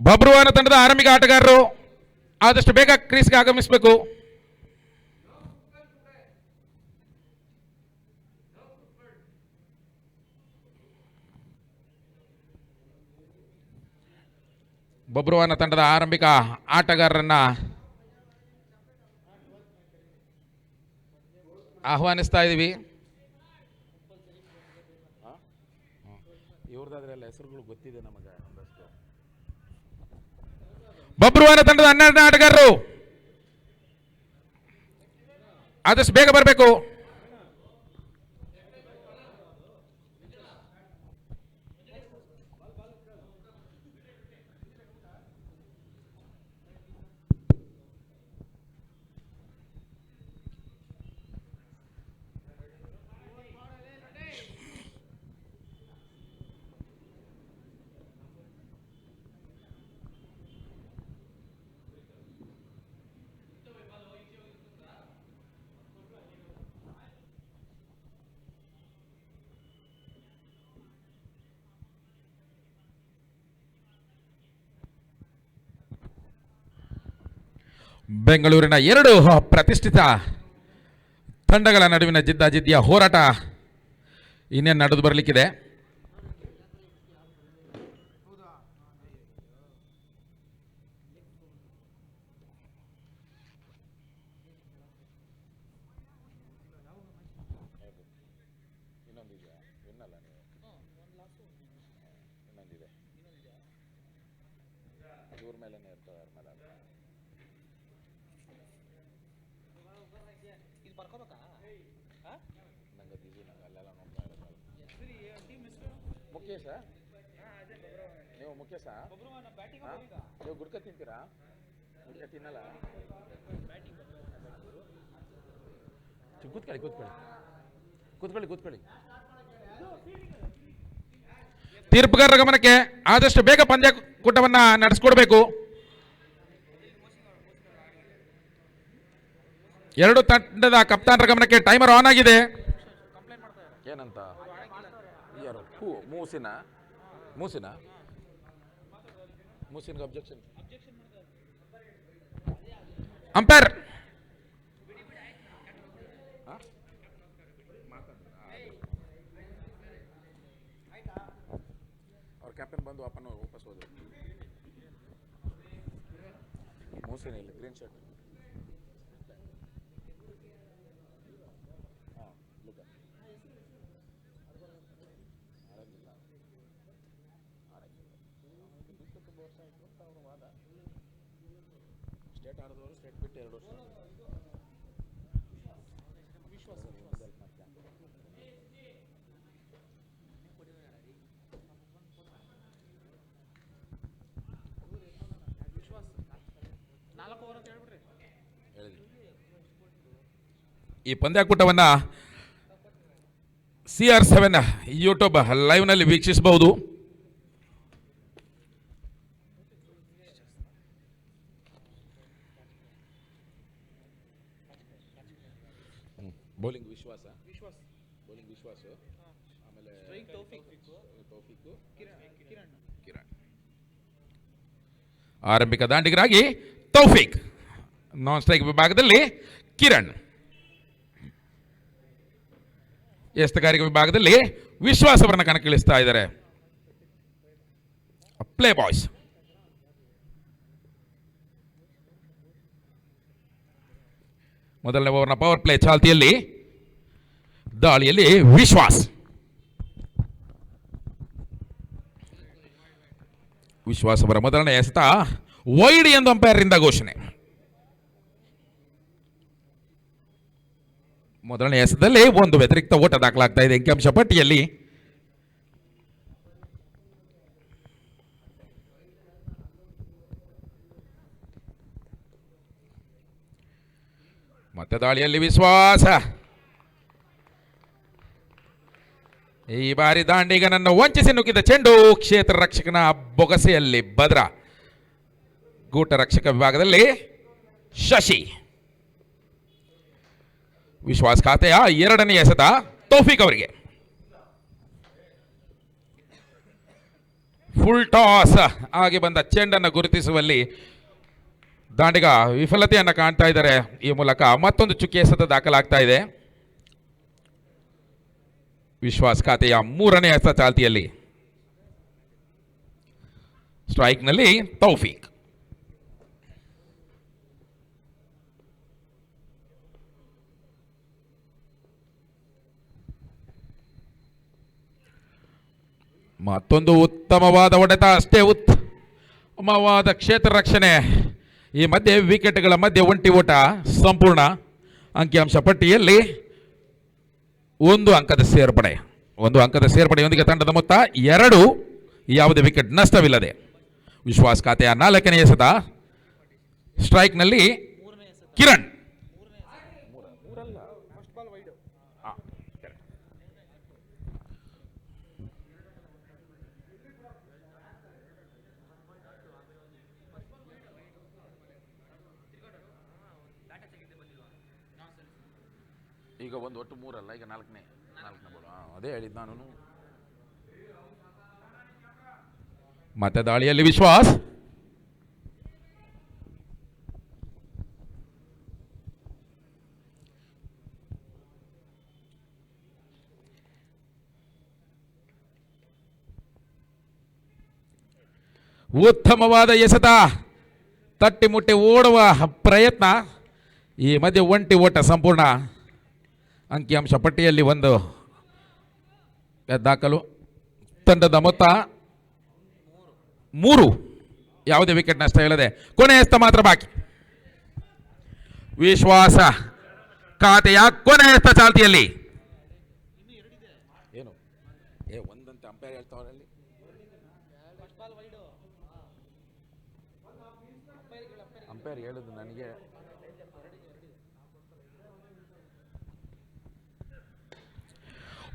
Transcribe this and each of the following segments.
ಬಬ್ರುವಾನ ತಂಡದ ಆರಂಭಿಕ ಆಟಗಾರರು ಆದಷ್ಟು ಬೇಗ ಕ್ರೀಸ್ಗೆ ಆಗಮಿಸಬೇಕು. ಬಬ್ರುವಾನ ತಂಡದ ಆರಂಭಿಕ ಆಟಗಾರರನ್ನ ಆಹ್ವಾನಿಸ್ತಾ ಇದ್ದೀವಿ. ಇವ್ರದಾದ್ರೆಲ್ಲ ಹೆಸರುಗಳು ಗೊತ್ತಿದೆ ನಮಗೆ ಒಂದಷ್ಟು. ಬಬ್ರುವಾನ ತಂಡದ 12ನೇ ಆಟಗಾರರು ಆದಷ್ಟು ಬೇಗ ಬರಬೇಕು. ಬೆಂಗಳೂರಿನ ಎರಡು ಪ್ರತಿಷ್ಠಿತ ತಂಡಗಳ ನಡುವಿನ ಜಿದ್ದಾಜಿದ್ದಿಯ ಹೋರಾಟ ಇನ್ನೇನು ನಡೆದು ಬರಲಿಕ್ಕಿದೆ. ಮುಖೇಶ, ನೀವು ಮುಖೇಶ, ನೀವು ಗುಡ್ಕ ತಿಂತೀರಾ? ಗುಡ್ಕ ತಿನ್ನಲ್ಲ. ಕೂತ್ಕೊಳ್ಳಿ ಕೂತ್ಕೊಳ್ಳಿ ಕೂತ್ಕೊಳ್ಳಿ ಕೂತ್ಕೊಳ್ಳಿ. ತೀರ್ಪುಗಾರರ ಗಮನಕ್ಕೆ ಆದಷ್ಟು ಬೇಗ ಪಂದ್ಯಕೂಟವನ್ನ ನಡೆಸಿಕೊಡ್ಬೇಕು. ಎರಡು ತಂಡದ ಕಪ್ತಾನರ ಗಮನಕ್ಕೆ ಟೈಮರ್ ಆನ್ ಆಗಿದೆ. ಏನಂತ ಯಾರು ಮೂಸಿನ ಮೂಸಿನ ಮೂಸಿನ್ಗೆ ಅಬ್ಜೆಕ್ಷನ್. ಅಂಪೈರ್ ಅವ್ರ ಕ್ಯಾಪ್ಟನ್ ಬಂದು ವಾಪಸ್ ಹೋದ್ರು. ಮೂಸಿನ ಇಲ್ಲ, ಗ್ರೀನ್ ಶರ್ಟ್. ಸ್ಟೇಟ್ ಆಡಿದವರು ಸ್ಟೇಟ್ ಬಿಟ್ಟು 2 ವರ್ಷ. ಈ ಪಂದ್ಯಾಕೂಟವನ್ನು CR7 ಯೂಟ್ಯೂಬ್ ಲೈವ್ನಲ್ಲಿ ವೀಕ್ಷಿಸಬಹುದು. ಬೌಲಿಂಗ್ ವಿಶ್ವಾಸ, ಬೌಲಿಂಗ್ ವಿಶ್ವಾಸ, ಆಮೇಲೆ ತೌಫೀಕ್, ಕಿರಣ್. ಆರಂಭಿಕ ದಾಂಡಿಗರಾಗಿ ತೌಫೀಕ್, ನಾನ್ ಸ್ಟ್ರೈಕ್ ವಿಭಾಗದಲ್ಲಿ ಕಿರಣ್, ಎಸ್ತಗಾರಿಕೆ ವಿಭಾಗದಲ್ಲಿ ವಿಶ್ವಾಸವರನ್ನ ಕಣಕ್ಕಿಳಿಸ್ತಾ ಇದ್ದಾರೆ. Play boys. ಮೊದಲನೇ ಓವರ್ನ ಪವರ್ ಪ್ಲೇ ಚಾಲ್ತಿಯಲ್ಲಿ ದಾಳಿಯಲ್ಲಿ ವಿಶ್ವಾಸ್. ವಿಶ್ವಾಸ್ ಅವರ ಮೊದಲನೇ ಎಸೆತ ವೈಡ್ ಎಂದು ಅಂಪೈರ್ರಿಂದ ಘೋಷಣೆ. ಮೊದಲನೇ ಎಸೆತದಲ್ಲಿ ಒಂದು ವ್ಯತಿರಿಕ್ತ ಓಟ ದಾಖಲಾಗ್ತಾ ಇದೆ ಅಂಕಿಅಂಶ ಪಟ್ಟಿಯಲ್ಲಿ. ಮತ್ತೆ ದಾಳಿಯಲ್ಲಿ ವಿಶ್ವಾಸ. ಈ ಬಾರಿ ದಾಂಡಿಗನನ್ನು ವಂಚಿಸಿ ನುಗ್ಗಿದ ಚೆಂಡು ಕ್ಷೇತ್ರ ರಕ್ಷಕನ ಬೊಗಸೆಯಲ್ಲಿ ಭದ್ರ. ಗೂಟ ರಕ್ಷಕ ವಿಭಾಗದಲ್ಲಿ ಶಶಿ. ವಿಶ್ವಾಸ್ ಖಾತೆಯ 2ನೇ ಎಸೆತ ತೌಫೀಕ್ ಅವರಿಗೆ. ಫುಲ್ ಟಾಸ್ ಆಗಿ ಬಂದ ಚೆಂಡನ್ನು ಗುರುತಿಸುವಲ್ಲಿ ದಾಂಡಿಗ ವಿಫಲತೆಯನ್ನು ಕಾಣ್ತಾ ಇದ್ದಾರೆ. ಈ ಮೂಲಕ ಮತ್ತೊಂದು ಚುಕ್ಕಿ ಎಸೆತ ದಾಖಲಾಗ್ತಾ ಇದೆ. ವಿಶ್ವಾಸ್ ಖಾತೆಯ 3ನೇ ಎಸೆತ ಚಾಲ್ತಿಯಲ್ಲಿ. ಸ್ಟ್ರೈಕ್ನಲ್ಲಿ ತೌಫೀಕ್. ಮತ್ತೊಂದು ಉತ್ತಮವಾದ ಹೊಡೆತ, ಅಷ್ಟೇ ಉತ್ತಮವಾದ ಕ್ಷೇತ್ರ ರಕ್ಷಣೆ. ಈ ಮಧ್ಯೆ ವಿಕೆಟ್ಗಳ ಮಧ್ಯೆ ಒಂಟಿ ಓಟ ಸಂಪೂರ್ಣ. ಅಂಕಿಅಂಶ ಪಟ್ಟಿಯಲ್ಲಿ 1 ಅಂಕದ ಸೇರ್ಪಡೆಯೊಂದಿಗೆ ತಂಡದ ಮೊತ್ತ 2, ಯಾವುದೇ ವಿಕೆಟ್ ನಷ್ಟವಿಲ್ಲದೆ. ವಿಶ್ವಾಸ್ ಖಾತೆಯ 4ನೇ ಎಸೆತ. ಸ್ಟ್ರೈಕ್ನಲ್ಲಿ ಕಿರಣ್. ಈಗ ಒಂದು ಒಟ್ಟು 3 ಅಲ್ಲ, ಈಗ 4ನೇ ಬೋಲ್. ಅದೇ ಹೇಳಿದ್ದು ನಾನು. ಮತ್ತೆ ದಾಳಿಯಲ್ಲಿ ವಿಶ್ವಾಸ್. ಉತ್ತಮವಾದ ಎಸೆತ, ತಟ್ಟಿ ಮುಟ್ಟಿ ಓಡುವ ಪ್ರಯತ್ನ. ಈ ಮಧ್ಯೆ ಒಂಟಿ ಓಟ ಸಂಪೂರ್ಣ. ಅಂಕಿಅಂಶ ಪಟ್ಟಿಯಲ್ಲಿ 1 ದಾಖಲು. ತಂಡದ ಮೊತ್ತ 3, ಯಾವುದೇ ವಿಕೆಟ್ ನಷ್ಟ ಇಲ್ಲದೆ. ಕೊನೆ ಎಸೆತ ಮಾತ್ರ ಬಾಕಿ. ವಿಶ್ವಾಸ ಖಾತೆಯ ಕೊನೆ ಎಸೆತ ಚಾಲ್ತಿಯಲ್ಲಿ. ಏನು ಒಂದಂತೆ ಅಂಪೈರ್ ಹೇಳ್ತಾವರಲ್ಲಿ. ಅಂಪೈರ್ ಹೇಳುದು ನನಗೆ.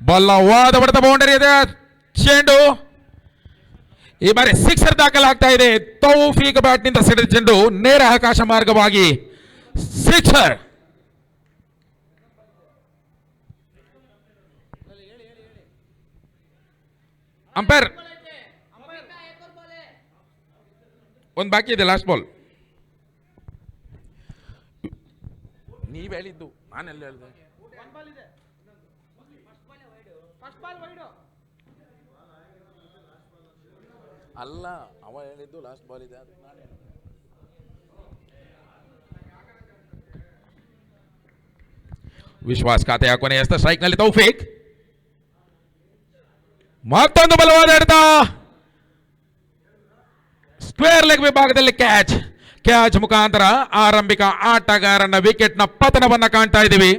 ಬಲವಾದ ಹೊಡೆತ, ಬೌಂಡರಿ ಇದೆ. ಚೆಂಡು ಈ ಬಾರಿ ಸಿಕ್ಸರ್ ದಾಖಲಾಗ್ತಾ ಇದೆ. ತೌಫೀಕ್ ಬ್ಯಾಟ್ನಿಂದ ಸಿಡಿದ ಚೆಂಡು ನೇರ ಆಕಾಶ ಮಾರ್ಗವಾಗಿ ಸಿಕ್ಸರ್. ಅಂಪೈರ್ ಒಂದು ಬಾಕಿ ಇದೆ, ಲಾಸ್ಟ್ ಬಾಲ್. ನೀವ್ ಹೇಳಿದ್ದು, ನಾನೆಲ್ಲ ಹೇಳಿದೆ. ಅಲ್ಲ, ಅವ ಹೇಳಿದ್ದು ಲಾಸ್ಟ್ ಬಾಲ್ ಇದೆ. ವಿಶ್ವಾಸ್ ಖಾತೆಯ ಕೊನೆಯ ಸ್ಟ್ರೈಕ್ ನಲ್ಲಿ ತೌಫೀಕ್. ಮತ್ತೊಂದು ಬಲವಾದ ಹಿಡಿತ. ಸ್ಕ್ವೇರ್ ಲೆಗ್ ವಿಭಾಗದಲ್ಲಿ ಕ್ಯಾಚ್ ಮುಖಾಂತರ ಆರಂಭಿಕ ಆಟಗಾರನ ವಿಕೆಟ್ನ ಪತನವನ್ನ ಕಾಣ್ತಾ ಇದ್ದೀವಿ.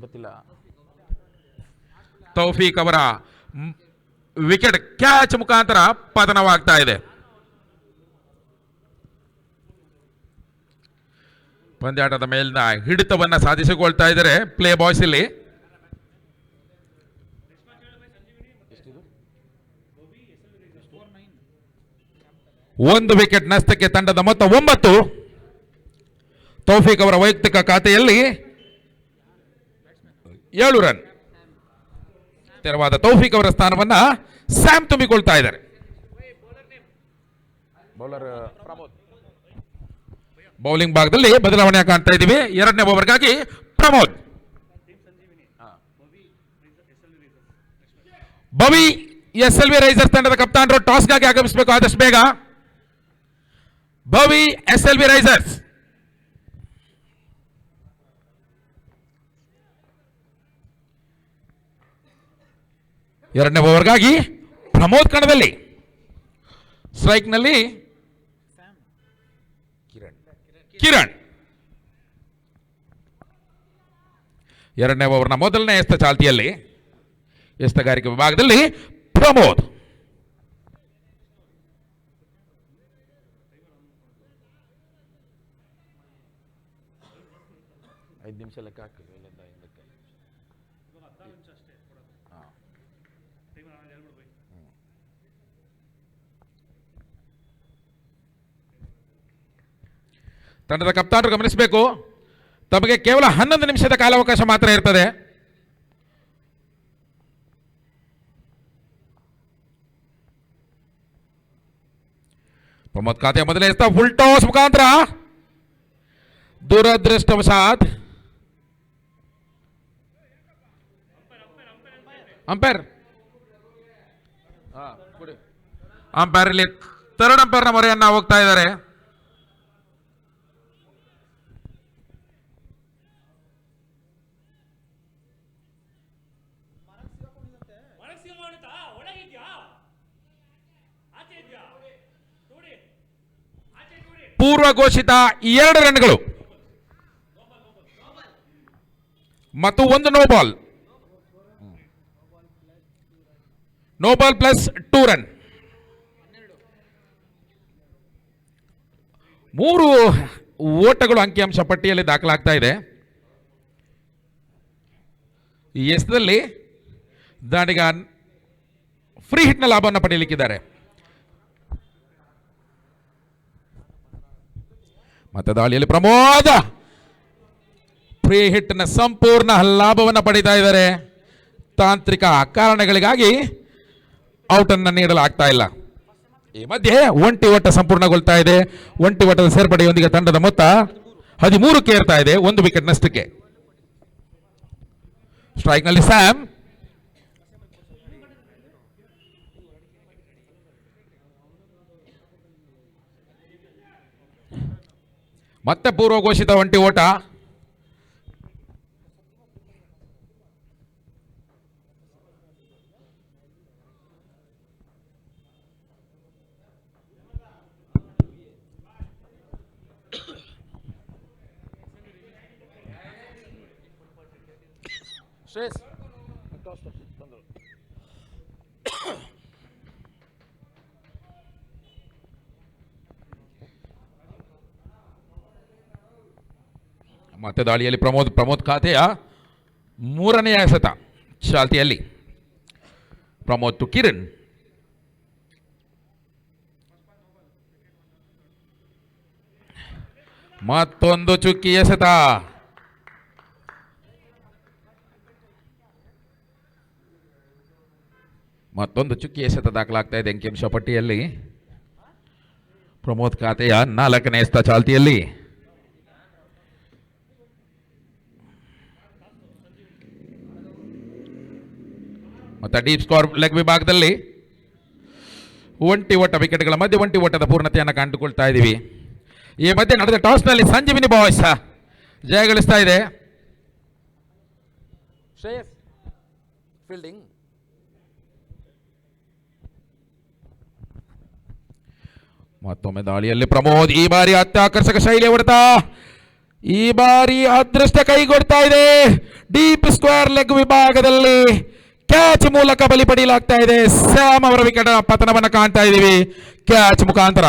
ಗೊತ್ತಿಲ್ಲ. ತೌಫೀಕ್ ಅವರ ವಿಕೆಟ್ ಕ್ಯಾಚ್ ಮುಖಾಂತರ ಪತನವಾಗ್ತಾ ಇದೆ. ಪಂದ್ಯಾಟದ ಮೇಲಿನ ಹಿಡಿತವನ್ನ ಸಾಧಿಸಿಕೊಳ್ತಾ ಇದ್ದಾರೆ ಪ್ಲೇ ಬಾಯ್ಸ್ ಇಲ್ಲಿ. ಒಂದು ವಿಕೆಟ್ ನಷ್ಟಕ್ಕೆ ತಂಡದ ಮೊತ್ತ 9. ತೌಫೀಕ್ ಅವರ ವೈಯಕ್ತಿಕ ಖಾತೆಯಲ್ಲಿ 7 ರನ್. ತೆರವಾದ ತೌಫೀಕ್ ಅವರ ಸ್ಥಾನವನ್ನ ಸ್ಯಾಮ್ ತುಂಬಿಕೊಳ್ತಾ ಇದ್ದಾರೆ. ಬೌಲರ್ ಬೌಲಿಂಗ್ ಭಾಗದಲ್ಲಿ ಬದಲಾವಣೆ ಕಾಣ್ತಾ ಇದ್ದೀವಿ. 2ನೇ ಓವರ್ಗಾಗಿ ಪ್ರಮೋದ್. ಭವಿ SLV ರೈಸರ್ಸ್ ತಂಡದ ಕಪ್ತಾನರು ಟಾಸ್ಗಾಗಿ ಆಗಮಿಸಬೇಕು ಆದಷ್ಟು ಬೇಗ. ಭವಿ SLV ರೈಸರ್ಸ್. ಎರಡನೇ ಓವರ್ಗಾಗಿ ಪ್ರಮೋದ್ ಕಣದಲ್ಲಿ. ಸ್ಟ್ರೈಕ್ ನಲ್ಲಿ ಕಿರಣ್. 2ನೇ ಓವರ್ನ ಮೊದಲನೇ ಎಸೆತ ಚಾಲ್ತಿಯಲ್ಲಿ. ಎಸೆತಗಾರಿಕೆ ವಿಭಾಗದಲ್ಲಿ ಪ್ರಮೋದ್. ಐದು ನಿಮಿಷ ಲೆಕ್ಕ ಹಾಕಿ. ತಂಡದ ಕಪ್ತಾನರು ಗಮನಿಸಬೇಕು, ತಮಗೆ ಕೇವಲ 11 ನಿಮಿಷದ ಕಾಲಾವಕಾಶ ಮಾತ್ರ ಇರ್ತದೆ. ಪ್ರಮೋದ್ ಖಾತೆ ಮೊದಲೇ ಫುಲ್ ಟಾಸ್ ಮುಖಾಂತರ ದುರದೃಷ್ಟವಶಾತ್ ಅಂಪೈರ್ ಇಲ್ಲಿ ಥರ್ಡ್ ಅಂಪೈರ್ನ ಮೊರೆಯನ್ನ ಹೋಗ್ತಾ ಇದ್ದಾರೆ. ಪೂರ್ವ ಘೋಷಿತ 2 ರನ್ಗಳು ಮತ್ತು 1 ನೋಬಾಲ್. No ball plus 2 run. 3 ಓಟಗಳು ಅಂಕಿಅಂಶ ಪಟ್ಟಿಯಲ್ಲಿ ದಾಖಲಾಗ್ತಾ ಇದೆ. ಈ ಎಸೆತದಲ್ಲಿ ದಾಂಡಿಗ ಫ್ರೀ ಹಿಟ್ನ ಲಾಭವನ್ನು ಪಡೆಯಲಿಕ್ಕಿದ್ದಾರೆ. ಮತ್ತೆ ದಾಳಿಯಲ್ಲಿ ಪ್ರಮೋದ ಫ್ರೀ ಹಿಟ್ನ ಸಂಪೂರ್ಣ ಲಾಭವನ್ನು ಪಡೀತಾ ಇದ್ದಾರೆ. ತಾಂತ್ರಿಕ ಕಾರಣಗಳಿಗಾಗಿ ಔಟ್ ಅನ್ನು ನೀಡಲಾಗ್ತಾ ಇಲ್ಲ. ಈ ಮಧ್ಯೆ ಒಂಟಿ ಓಟ ಸಂಪೂರ್ಣಗೊಳ್ತಾ ಇದೆ. ಒಂಟಿ ಓಟದ ಸೇರ್ಪಡೆಯೊಂದಿಗೆ ತಂಡದ ಮೊತ್ತ 13ಕ್ಕೆ ಏರ್ತಾ ಇದೆ, 1 ವಿಕೆಟ್ ನಷ್ಟಕ್ಕೆ. ಸ್ಟ್ರೈಕ್ ನಲ್ಲಿ ಸ್ಯಾಮ್. ಮತ್ತೆ ಪೂರ್ವ ಘೋಷಿತ ಒಂಟಿ ಓಟ. ಮತ್ತೆ ದಾಳಿಯಲ್ಲಿ ಪ್ರಮೋದ್ ಖಾತೆಯ 3ನೇ ಎಸೆತ ಚಾಲ್ತಿಯಲ್ಲಿ. ಪ್ರಮೋದ್ ಟು ಕಿರಣ್. ಮತ್ತೊಂದು ಚುಕ್ಕಿ ಎಸೆತ. ದಾಖಲಾಗ್ತಾ ಇದೆ ಅಂಕಿಅಂಶ ಪಟ್ಟಿಯಲ್ಲಿ. ಪ್ರಮೋದ್ ಖಾತೆಯ 4ನೇ ಎಸೆತ ಚಾಲ್ತಿಯಲ್ಲಿ. ಮತ್ತೆ ಡೀಪ್ ಸ್ಕೋರ್ ಲೆಗ್ ವಿಭಾಗದಲ್ಲಿ ಒಂಟಿ ಓಟ ವಿಕೆಟ್ಗಳ ಮಧ್ಯೆ ಒಂಟಿ ಓಟದ ಪೂರ್ಣತೆಯನ್ನು ಕಂಡುಕೊಳ್ತಾ ಇದ್ದೀವಿ. ಈ ಮಧ್ಯೆ ನಡೆದ ಟಾಸ್ನಲ್ಲಿ ಸಂಜೀವಿನಿ ಬಾಯ್ಸ್ ಜಯಗಳಿಸ್ತಾ ಇದೆ. ಫೀಲ್ಡಿಂಗ್. ಮತ್ತೊಮ್ಮೆ ದಾಳಿಯಲ್ಲಿ ಪ್ರಮೋದ್. ಈ ಬಾರಿ ಅತ್ಯಾಕರ್ಷಕ ಶೈಲಿಯ ಹೊಡೆತ. ಈ ಬಾರಿ ಅದೃಷ್ಟ ಕೈಗೊಡ್ತಾ ಇದೆ. ಡೀಪ್ ಸ್ಕ್ವೇರ್ ಲೆಗ್ ವಿಭಾಗದಲ್ಲಿ ಕ್ಯಾಚ್ ಮೂಲಕ ಬಲಿ ಪಡೆಯಲಾಗ್ತಾ ಇದೆ. ಸ್ಯಾಮ್ ಅವರ ವಿಕೆಟ್ ಪತನವನ್ನು ಕಾಣ್ತಾ ಇದ್ದೀವಿ ಕ್ಯಾಚ್ ಮುಖಾಂತರ.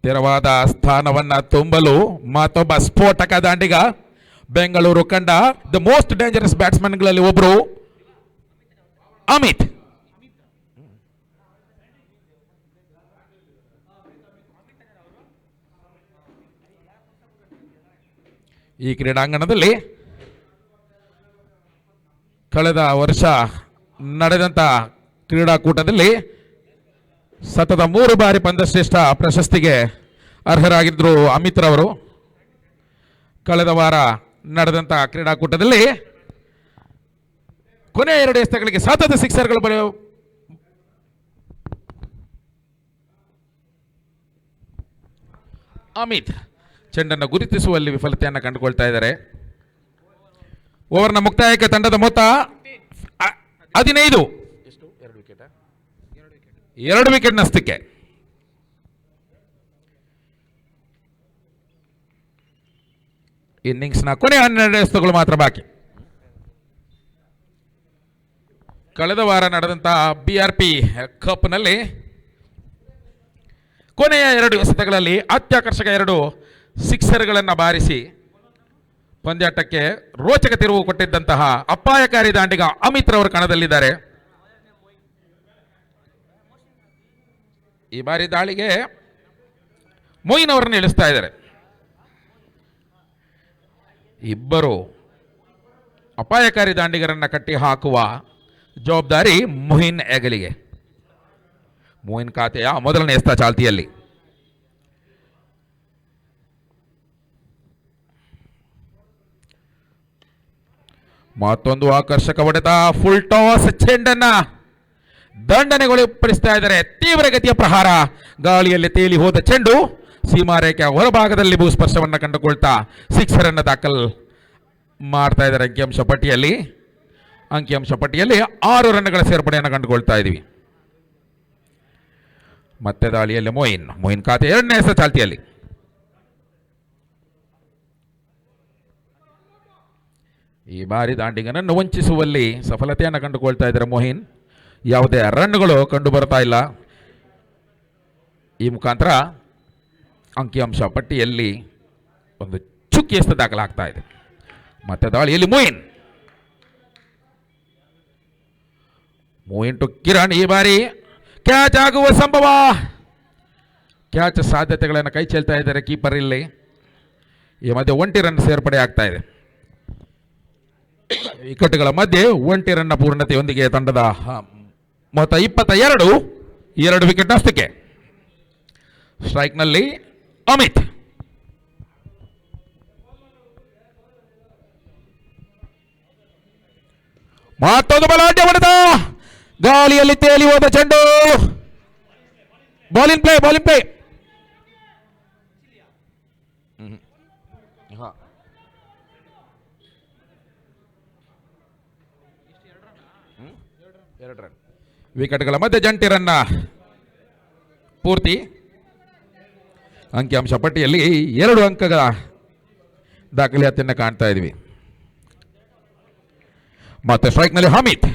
ತೆರವಾದ ಸ್ಥಾನವನ್ನ ತುಂಬಲು ಮತ್ತೊಬ್ಬ ಸ್ಫೋಟಕ ದಾಂಡಿಗ ಬೆಂಗಳೂರು ಕಂಡ ದ ಮೋಸ್ಟ್ ಡೇಂಜರಸ್ ಬ್ಯಾಟ್ಸ್ಮನ್ಗಳಲ್ಲಿ ಒಬ್ಬರು ಅಮಿತ್. ಈ ಕ್ರೀಡಾಂಗಣದಲ್ಲಿ ಕಳೆದ ವರ್ಷ ನಡೆದಂತ ಕ್ರೀಡಾಕೂಟದಲ್ಲಿ ಸತತ 3 ಬಾರಿ ಪಂದ್ಯಶ್ರೇಷ್ಠ ಪ್ರಶಸ್ತಿಗೆ ಅರ್ಹರಾಗಿದ್ದರು ಅಮಿತ್ ರವರು. ಕಳೆದ ವಾರ ನಡೆದಂತ ಕ್ರೀಡಾಕೂಟದಲ್ಲಿ ಕೊನೆಯ 2 ಎಸೆತಗಳಿಗೆ ಸತತ ಸಿಕ್ಸರ್ಗಳು ಅಮಿತ್ ಚೆಂಡನ್ನು ಗುರುತಿಸುವಲ್ಲಿ ವಿಫಲತೆಯನ್ನು ಕಂಡುಕೊಳ್ತಾ ಇದ್ದಾರೆ. ಓವರ್ನ ಮುಕ್ತಾಯಕ್ಕೆ ತಂಡದ ಮೊತ್ತ 15. 2 ವಿಕೆಟ್ ನಷ್ಟಕ್ಕೆ. ಇನ್ನಿಂಗ್ಸ್ನ ಕೊನೆಯ 12 ಎಸೆತಗಳು ಮಾತ್ರ ಬಾಕಿ. ಕಳೆದ ವಾರ ನಡೆದಂತಹ BRP ಕಪ್ನಲ್ಲಿ ಕೊನೆಯ 2 ಎಸೆತಗಳಲ್ಲಿ ಅತ್ಯಾಕರ್ಷಕ 2 ಸಿಕ್ಸರ್ಗಳನ್ನು ಬಾರಿಸಿ ಪಂದ್ಯಾಟಕ್ಕೆ ರೋಚಕ ತಿರುವು ಕೊಟ್ಟಿದ್ದಂತಹ ಅಪಾಯಕಾರಿ ದಾಂಡಿಗ ಅಮಿತ್ ರವರು ಕಣದಲ್ಲಿದ್ದಾರೆ. ಈ ಬಾರಿ ದಾಳಿಗೆ ಮೊಯಿನ್ ಅವರನ್ನು ಇಳಿಸ್ತಾ ಇದ್ದಾರೆ. ಇಬ್ಬರು ಅಪಾಯಕಾರಿ ದಾಂಡಿಗರನ್ನ ಕಟ್ಟಿ ಹಾಕುವ ಜವಾಬ್ದಾರಿ ಮೊಯಿನ್ ಹೆಗಲಿಗೆ. ಮೋಯಿನ್ ಖಾತೆಯ ಮೊದಲನೇ ಎಸ್ತ ಚಾಲ್ತಿಯಲ್ಲಿ. ಮತ್ತೊಂದು ಆಕರ್ಷಕ ಹೊಡೆತ, ಫುಲ್ ಟಾಸ್, ಚೆಂಡನ್ನ ದಂಡನೆಗೊಳಪಡಿಸ್ತಾ ಇದ್ದಾರೆ. ತೀವ್ರ ಗತಿಯ ಪ್ರಹಾರ, ಗಾಳಿಯಲ್ಲಿ ತೇಲಿ ಹೋದ ಚೆಂಡು ಸೀಮಾರೇಖೆಯ ಹೊರಭಾಗದಲ್ಲಿ ಭೂಸ್ಪರ್ಶವನ್ನು ಕಂಡುಕೊಳ್ತಾ ಸಿಕ್ಸರ್ ಅನ್ನು ದಾಖಲ್ ಮಾಡ್ತಾ ಇದ್ದಾರೆ. ಅಂಕಿಅಂಶ ಪಟ್ಟಿಯಲ್ಲಿ 6 ರನ್ಗಳ ಸೇರ್ಪಡೆಯನ್ನು ಕಂಡುಕೊಳ್ತಾ ಇದ್ದೀವಿ. ಮತ್ತೆ ದಾಳಿಯಲ್ಲಿ ಮೋಯಿನ್ ಖಾತೆ ಎರಡನೇ ಎಸೆತ ಚಾಲ್ತಿಯಲ್ಲಿ. ಈ ಬಾರಿ ದಾಂಡಿಗನನ್ನು ವಂಚಿಸುವಲ್ಲಿ ಸಫಲತೆಯನ್ನು ಕಂಡುಕೊಳ್ತಾ ಇದ್ದಾರೆ ಮೋಹಿನ್. ಯಾವುದೇ ರನ್ಗಳು ಕಂಡು ಬರ್ತಾ ಇಲ್ಲ. ಈ ಮುಖಾಂತರ ಅಂಕಿಅಂಶ ಪಟ್ಟಿಯಲ್ಲಿ ಒಂದು ಚುಕ್ಕಿ ಎಸೆತ ದಾಖಲಾಗ್ತಾ ಇದೆ. ಮತ್ತೆ ದಾಳಿಯಲ್ಲಿ ಮೋಯಿನ್ ಟು ಕಿರಣ್. ಈ ಬಾರಿ ಕ್ಯಾಚ್ ಆಗುವ ಸಂಭವ, ಕ್ಯಾಚ್ ಸಾಧ್ಯತೆಗಳನ್ನು ಕೈ ಚೆಲ್ತಾ ಇದ್ದಾರೆ ಕೀಪರ್. ಇಲ್ಲಿ ಈ ಮಧ್ಯೆ 1 ರನ್ ಸೇರ್ಪಡೆ ಆಗ್ತಾ ಇದೆ. ವಿಕೆಟ್ಗಳ ಮಧ್ಯೆ 1 ರನ್ನ ಪೂರ್ಣತೆಯೊಂದಿಗೆ ತಂಡದ ಮೊತ್ತ 22, 2 ವಿಕೆಟ್ ನಷ್ಟಕ್ಕೆ. ಸ್ಟ್ರೈಕ್ನಲ್ಲಿ ಅಮಿತ್. ಮತ್ತೊಂದು ಬಲಾಢ್ಯ ಹೊಡೆತ, ಗಾಳಿಯಲ್ಲಿ ತೇಲಿ ಹೋದ ಚೆಂಡು. ಬಾಲಿಂಗ್ ಪ್ಲೇ ವಿಕೆಟ್ಗಳ ಮಧ್ಯೆ ಜಂಟಿ ರನ್ನ ಪೂರ್ತಿ. ಅಂಕಿಅಂಶ ಪಟ್ಟಿಯಲ್ಲಿ 2 ಅಂಕಗಳ ದಾಖಲಾತಿಯನ್ನು ಕಾಣ್ತಾ ಇದ್ವಿ. ಮತ್ತೆ ಸ್ಟ್ರೈಕ್ನಲ್ಲಿ ಹಮೀದ್.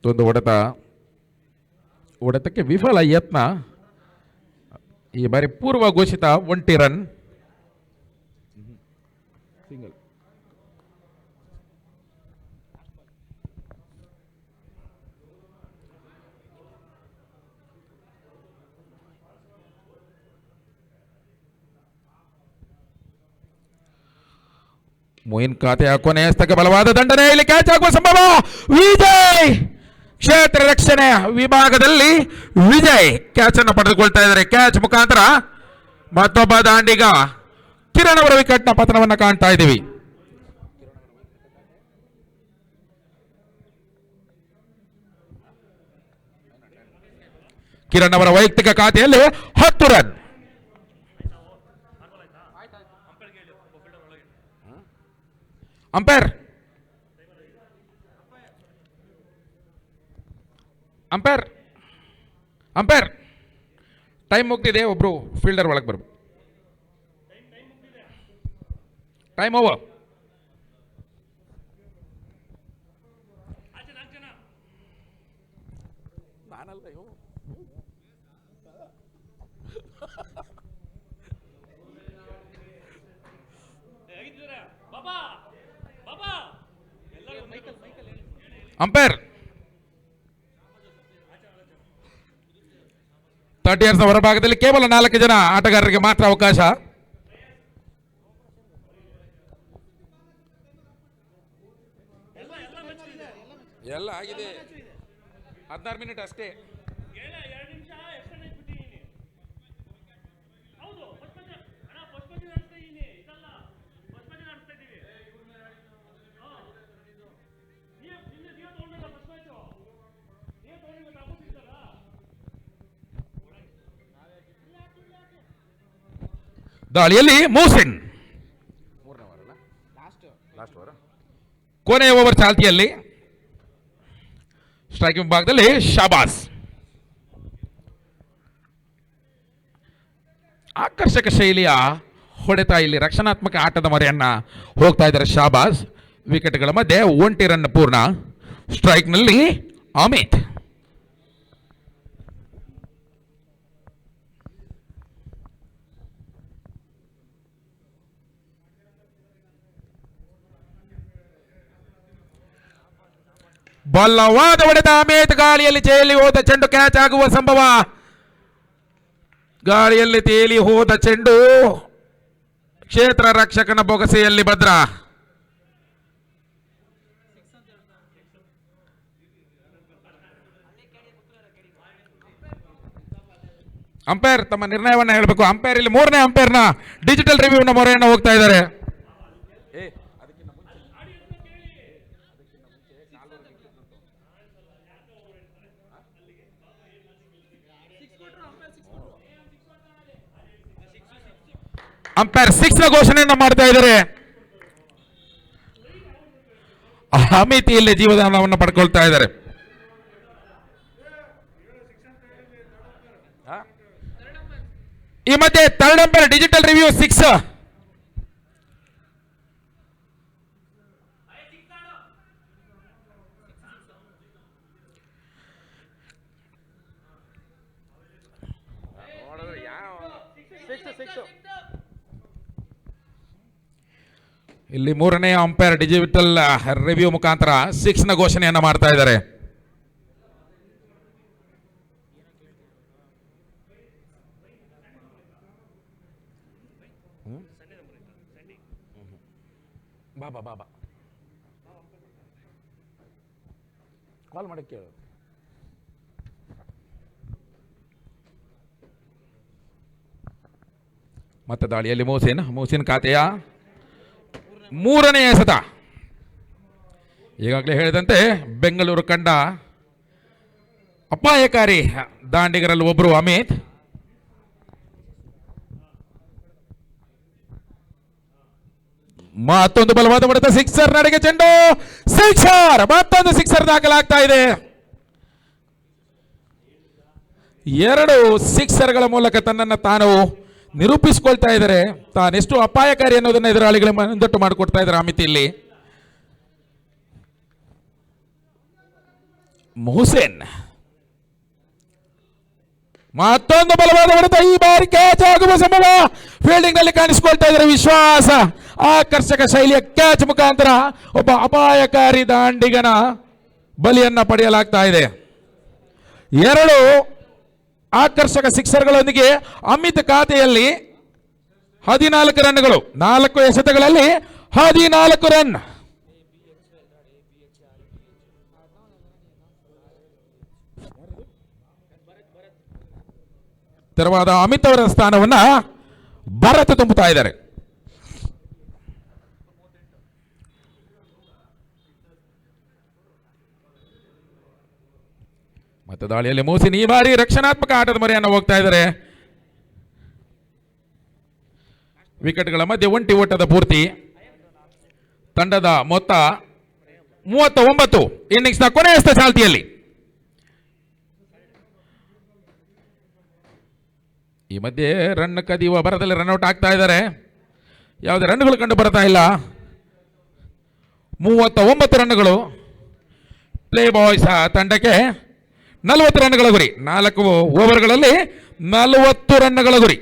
ಒಂದು ಹೊಡೆತಕ್ಕೆ ವಿಫಲ ಯತ್ನ. ಈ ಬಾರಿ ಪೂರ್ವ ಘೋಷಿತ 1 ರನ್. ಸಿಂಗಲ್. ಮೋಯಿನ್ ಖಾತೆಯ ಕೊನೆ ಎಸೆತಕ್ಕೆ ಬಲವಾದ ದಂಡನೆ, ಇಲ್ಲಿ ಕ್ಯಾಚ್ ಆಗುವ ಸಂಭವ. ವಿಜಯ್ ಕ್ಷೇತ್ರ ರಕ್ಷಣೆ ವಿಭಾಗದಲ್ಲಿ ವಿಜಯ್ ಕ್ಯಾಚ್ ಅನ್ನು ಪಡೆದುಕೊಳ್ತಾ ಇದ್ದಾರೆ. ಕ್ಯಾಚ್ ಮುಖಾಂತರ ಮತ್ತೊಬ್ಬ ದಾಂಡಿಗ ಕಿರಣ್ ಅವರ ವಿಕೆಟ್ನ ಪತನವನ್ನು ಕಾಣ್ತಾ ಇದ್ದೀವಿ. ಕಿರಣ್ ಅವರ ವೈಯಕ್ತಿಕ ಖಾತೆಯಲ್ಲಿ 10 ರನ್. ಅಂಪೈರ್ ಟೈಮ್ ಮುಗ್ದಿದೆ. ಒಬ್ರು ಫೀಲ್ಡರ್ ಒಳಗೆ ಬರ್ಬೇಕು. Time over. ಅಂಪೈರ್ 30 yards ಹೊರಭಾಗದಲ್ಲಿ ಕೇವಲ 4 ಜನ ಆಟಗಾರರಿಗೆ ಮಾತ್ರ ಅವಕಾಶ. ಎಲ್ಲ ಆಗಿದೆ, 16 ಮಿನಿಟ್ ಅಷ್ಟೇ. ದಾಳಿಯಲ್ಲಿ ಮೂಸಿನ್ ಕೊನೆಯ ಓವರ್ ಚಾಲ್ತಿಯಲ್ಲಿ. ಸ್ಟ್ರೈಕಿಂಗ್ ವಿಭಾಗದಲ್ಲಿ ಶಾಬಾಸ್. ಆಕರ್ಷಕ ಶೈಲಿಯ ಹೊಡೆತ, ಇಲ್ಲಿ ರಕ್ಷಣಾತ್ಮಕ ಆಟದ ಮರೆಯನ್ನ ಹೋಗ್ತಾ ಇದ್ದಾರೆ ಶಾಬಾಸ್. ವಿಕೆಟ್ಗಳ ಮಧ್ಯೆ 1 ರನ್ ಪೂರ್ಣ. ಸ್ಟ್ರೈಕ್ನಲ್ಲಿ ಅಮಿತ್. ಬಲವಾದ ಹೊಡೆತ ಅಮಿತ್, ಗಾಳಿಯಲ್ಲಿ ತೇಲಿ ಹೋದ ಚೆಂಡು ಕ್ಯಾಚ್ ಆಗುವ ಸಂಭವ. ಗಾಳಿಯಲ್ಲಿ ತೇಲಿ ಹೋದ ಚೆಂಡು ಕ್ಷೇತ್ರ ರಕ್ಷಕನ ಬೊಗಸೆಯಲ್ಲಿ ಭದ್ರ. ಅಂಪೈರ್ ತಮ್ಮ ನಿರ್ಣಯವನ್ನ ಹೇಳಬೇಕು. ಅಂಪೈರ್ ಇಲ್ಲಿ ಮೂರನೇ ಅಂಪೈರ್ನ ಡಿಜಿಟಲ್ ರಿವ್ಯೂನ ಮೊರೆಯನ್ನು ಹೋಗ್ತಾ ಇದ್ದಾರೆ. ಅಂಪೈರ್ 6 ನ ಘೋಷಣೆಯನ್ನ ಮಾಡ್ತಾ ಇದ್ದಾರೆ. ಅಮಿತ್ ಇಲ್ಲಿ ಜೀವದಾನವನ್ನು ಪಡ್ಕೊಳ್ತಾ ಇದ್ದಾರೆ. ಈ ಮಧ್ಯೆ ಥರ್ಡ್ ಅಂಪೈರ್ ಡಿಜಿಟಲ್ ರಿವ್ಯೂ 6. ಇಲ್ಲಿ ಮೂರನೇ ಅಂಪೈರ್ ಡಿಜಿಟಲ್ ರಿವ್ಯೂ ಮುಖಾಂತರ 6 ನ ಘೋಷಣೆಯನ್ನ ಮಾಡ್ತಾ ಇದ್ದಾರೆ. ಬಾಬಾ ಬಾಬಾ ಕಾಲ್ ಮಾಡಿ ಕೇಳು. ಮತ್ತೆ ದಾಳಿಯಲ್ಲಿ ಮೋಸಿನ್ ಖಾತೆಯ ಮೂರನೇ ಎಸೆತ. ಈಗಾಗಲೇ ಹೇಳಿದಂತೆ ಬೆಂಗಳೂರು ಕಂಡ ಅಪಾಯಕಾರಿ ದಾಂಡಿಗರಲ್ಲಿ ಒಬ್ಬರು ಅಮಿತ್. ಮತ್ತೊಂದು ಬಲವಾದ ಹೊಡೆತ, ಸಿಕ್ಸರ್ ನಡೆಗೆ ಚೆಂಡು, ಸಿಕ್ಸರ್, ಮತ್ತೊಂದು ಸಿಕ್ಸರ್ ದಾಖಲಾಗ್ತಾ ಇದೆ. 2 ಸಿಕ್ಸರ್ಗಳ ಮೂಲಕ ತನ್ನನ್ನು ತಾನು ನಿರೂಪಿಸಿಕೊಳ್ತಾ ಇದ್ದಾರೆ. ತಾನೆಷ್ಟು ಅಪಾಯಕಾರಿ ಅನ್ನೋದನ್ನ ಎದುರಾಳಿಗಳ ಮುಂದಟ್ಟು ಮಾಡಿಕೊಡ್ತಾ ಇದ್ದಾರೆ ಅಮಿತ್. ಇಲ್ಲಿ ಮೊಹಸೇನ್ ಮತ್ತೊಂದು ಬಲವಾದ ಹೊಡೆತ, ಈ ಬಾರಿ ಕ್ಯಾಚ್ ಆಗುವ ಸಂಭವ ಫೀಲ್ಡಿಂಗ್ ನಲ್ಲಿ ಕಾಣಿಸಿಕೊಳ್ತಾ ಇದ್ದಾರೆ. ವಿಶ್ವಾಸ, ಆಕರ್ಷಕ ಶೈಲಿಯ ಕ್ಯಾಚ್ ಮುಖಾಂತರ ಒಬ್ಬ ಅಪಾಯಕಾರಿ ದಾಂಡಿಗನ ಬಲಿಯನ್ನ ಪಡೆಯಲಾಗ್ತಾ ಇದೆ. 2 ಆಕರ್ಷಕ ಸಿಕ್ಸರ್ಗಳೊಂದಿಗೆ ಅಮಿತ್ ಖಾತೆಯಲ್ಲಿ 14 ರನ್ಗಳು, 4 ಎಸೆತಗಳಲ್ಲಿ 14 ರನ್. ತೆರವಾದ ಅಮಿತ್ ಅವರ ಸ್ಥಾನವನ್ನ ಭರತ್ ತುಂಬುತ್ತಾ ಇದ್ದಾರೆ. ಮತ್ತೆ ದಾಳಿಯಲ್ಲಿ ಮೋಸಿನ್ ಈ ಬಾರಿ ರಕ್ಷಣಾತ್ಮಕ ಆಟದ ಮೊರೆಯನ್ನು ಹೋಗ್ತಾ ಇದ್ದಾರೆ. ವಿಕೆಟ್ಗಳ ಮಧ್ಯೆ ಒಂಟಿ ಓಟದ ಪೂರ್ತಿ. ತಂಡದ ಮೊತ್ತ 39 ಇನ್ನಿಂಗ್ಸ್ನ ಕೊನೆಯ ಚಾಲ್ತಿಯಲ್ಲಿ. ಈ ಮಧ್ಯೆ ರನ್ ಕದಿಯುವ ಬರದಲ್ಲಿ ರನ್ಔಟ್ ಆಗ್ತಾ ಇದ್ದಾರೆ. ಯಾವುದೇ ರನ್ಗಳು ಕಂಡು ಬರ್ತಾ ಇಲ್ಲ. 39 ರನ್ಗಳು. ಪ್ಲೇ ಬಾಯ್ಸ್ ತಂಡಕ್ಕೆ 40 ರನ್ಗಳ ಗುರಿ. 4 ಓವರ್ಗಳಲ್ಲಿ 40 ರನ್ಗಳ ಗುರಿ.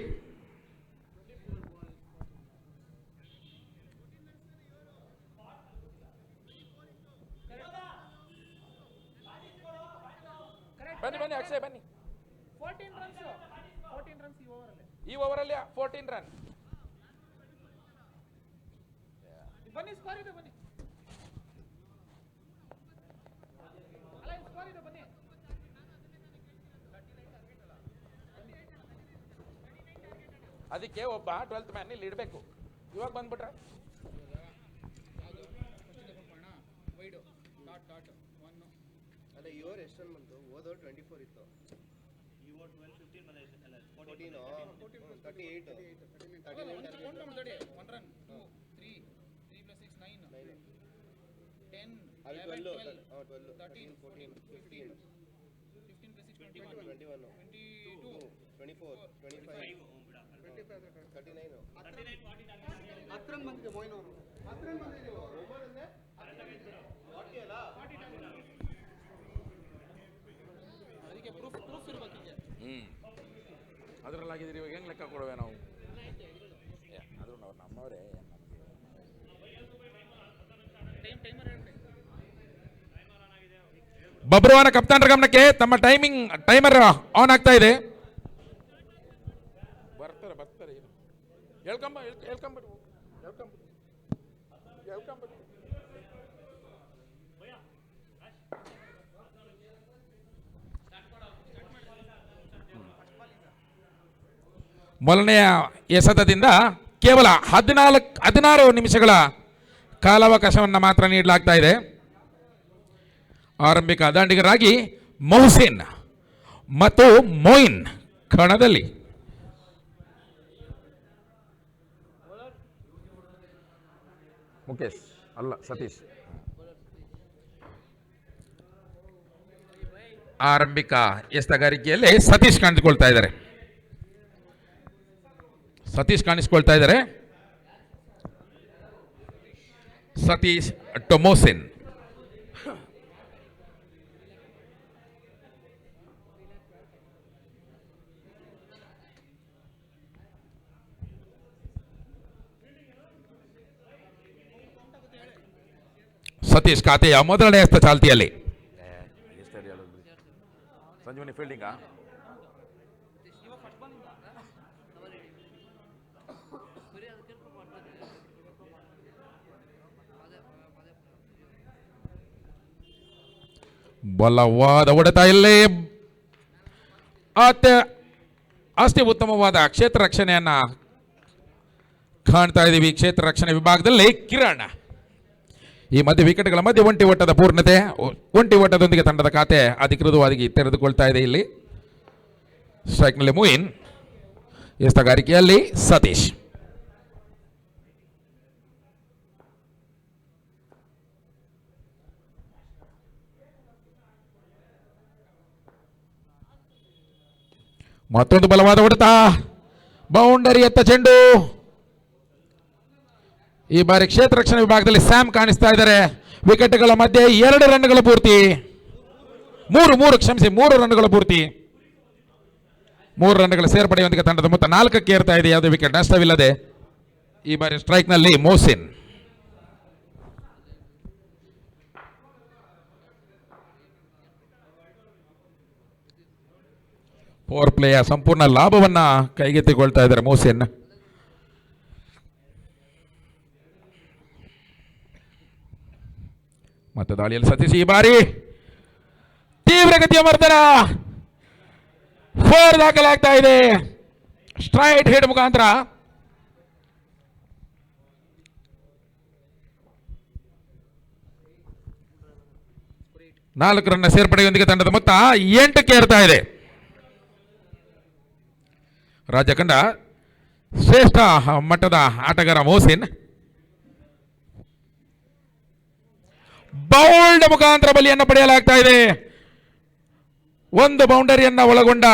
ಬನ್ನಿ ಅಕ್ಷಯ್ ಬನ್ನಿ. 14 ರನ್ಸ್ ಈ ಓವರಲ್ಲಿ 14 ರನ್. ಬನ್ನಿ ಸ್ಕೋರ್ ಇದೆ, ಬನ್ನಿ ಸ್ಕೋರ್ ಇದೆ, ಬನ್ನಿ. ಅದಕ್ಕೆ ಒಬ್ಬ 12th ಮ್ಯಾನ್ ಇಲ್ಲಿ ಇಡಬೇಕು. ಇವಾಗ ಬಂದ್ಬಿಟ್ರೆ ಅಲ್ಲ, ಇವರು ಎಷ್ಟು ರನ್ ಬಂತು? ಓದೋರು 24 ಇತ್ತು. ಅದರಲ್ಲಾಗಿದ್ದೀರಿ. ಇವಾಗ ಹೆಂಗೆ ಲೆಕ್ಕ ಕೊಡುವೆ ನಾವು? ಅದು ನಮ್ಮವರೇ. ಬಬ್ರುವಾನ ಕಪ್ತಾನರ ಗಮನಕ್ಕೆ, ತಮ್ಮ ಟೈಮರ್ ಆನ್ ಆಗ್ತಾ ಇದೆ. ಬರ್ತಾರೆ ಹೇಳ್ಕೊಂಬಿಡಿ. ಮೊದಲನೆಯ ಎಸೆತದಿಂದ ಕೇವಲ 16 ನಿಮಿಷಗಳ ಕಾಲಾವಕಾಶವನ್ನು ಮಾತ್ರ ನೀಡಲಾಗ್ತಾ ಇದೆ. ಆರಂಭಿಕ ದಾಂಡಿಗರಾಗಿ ಮೊಹಸಿನ್ ಮತ್ತು ಮೊಯಿನ್ ಕಣದಲ್ಲಿ. ಮುಖೇಶ್ ಅಲ್ಲ, ಸತೀಶ್. ಆರಂಭಿಕ ಎಸೆತಗಾರಿಕೆಯಲ್ಲಿ ಸತೀಶ್ ಕಾಣಿಸಿಕೊಳ್ತಾ ಇದ್ದಾರೆ. ಸತೀಶ್ ಟೊಮೋಸಿನ್. ಸತೀಶ್ ಖಾತೆಯ ಮೊದಲನೇ ಎಸೆತ ಚಾಲ್ತಿಯಲ್ಲಿ. ಸಂಜೀವನಿ ಫೀಲ್ಡಿಂಗ್. ಬಲವಾದ ಹೊಡೆತ ಇಲ್ಲಿ. ಅಷ್ಟೇ ಉತ್ತಮವಾದ ಕ್ಷೇತ್ರ ರಕ್ಷಣೆಯನ್ನ ಕಾಣ್ತಾ ಇದ್ದೀವಿ. ಕ್ಷೇತ್ರ ರಕ್ಷಣೆ ವಿಭಾಗದಲ್ಲಿ ಕಿರಣ್. ಈ ಮಧ್ಯೆ ವಿಕೆಟ್ಗಳ ಮಧ್ಯೆ ಒಂಟಿ ಓಟದ ಪೂರ್ಣತೆ. ಒಂಟಿ ಓಟದೊಂದಿಗೆ ತಂಡದ ಖಾತೆ ಅಧಿಕೃತವಾಗಿ ತೆರೆದುಕೊಳ್ತಾ ಇದೆ. ಇಲ್ಲಿ ಸ್ಟ್ರೈಕ್ನಲ್ಲಿ ಮೊಯಿನ್, ಎಸೆತಗಾರಿಕೆಯಲ್ಲಿ ಸತೀಶ್. ಮತ್ತೊಂದು ಬಲವಾದ ಹೊಡೆತ. ಬೌಂಡರಿ ಎತ್ತ ಚೆಂಡು. ಈ ಬಾರಿ ಕ್ಷೇತ್ರ ರಕ್ಷಣಾ ವಿಭಾಗದಲ್ಲಿ ಸ್ಯಾಮ್ ಕಾಣಿಸ್ತಾ ಇದ್ದಾರೆ. ವಿಕೆಟ್ಗಳ ಮಧ್ಯೆ 2 ರನ್ಗಳ ಪೂರ್ತಿ. 3 ರನ್ಗಳ ಪೂರ್ತಿ. 3 ರನ್ಗಳ ಸೇರ್ಪಡೆಯೊಂದಿಗೆ ತಂಡದ ಮೊತ್ತ 4ಕ್ಕೆ ಏರ್ತಾ ಇದೆ. ಯಾವುದೇ ವಿಕೆಟ್ ನಷ್ಟವಿಲ್ಲದೆ. ಈ ಬಾರಿ ಸ್ಟ್ರೈಕ್ನಲ್ಲಿ ಮೊಹಸಿನ್. ಪವರ್ ಪ್ಲೇಯ ಸಂಪೂರ್ಣ ಲಾಭವನ್ನ ಕೈಗೆತ್ತಿಕೊಳ್ತಾ ಇದ್ದಾರೆ ಮೊಹಸಿನ್. ಮತ್ತೆ ದಾಳಿಯಲ್ಲಿ ಸತೀಶ್. ಈ ಬಾರಿ ತೀವ್ರಗತಿಯ ಮರ್ದನ. 4 ದಾಖಲಾಗ್ತಾ ಇದೆ ಸ್ಟ್ರೈಟ್ ಹಿಟ್ ಮುಖಾಂತರ. ನಾಲ್ಕು ರನ್ನ ಸೇರ್ಪಡೆಯೊಂದಿಗೆ ತಂಡದ ಮೊತ್ತ 8ಕ್ಕೆ ಏರ್ತಾ ಇದೆ. ರಾಜ್ಯ ಕಂಡ ಶ್ರೇಷ್ಠ ಮಟ್ಟದ ಆಟಗಾರ ಮೊಹಸಿನ್ ಬೌಲ್ಡ್ ಮುಖಾಂತರ ಬಲಿಯನ್ನು ಪಡೆಯಲಾಗ್ತಾ ಇದೆ. 1 ಬೌಂಡರಿಯನ್ನು ಒಳಗೊಂಡ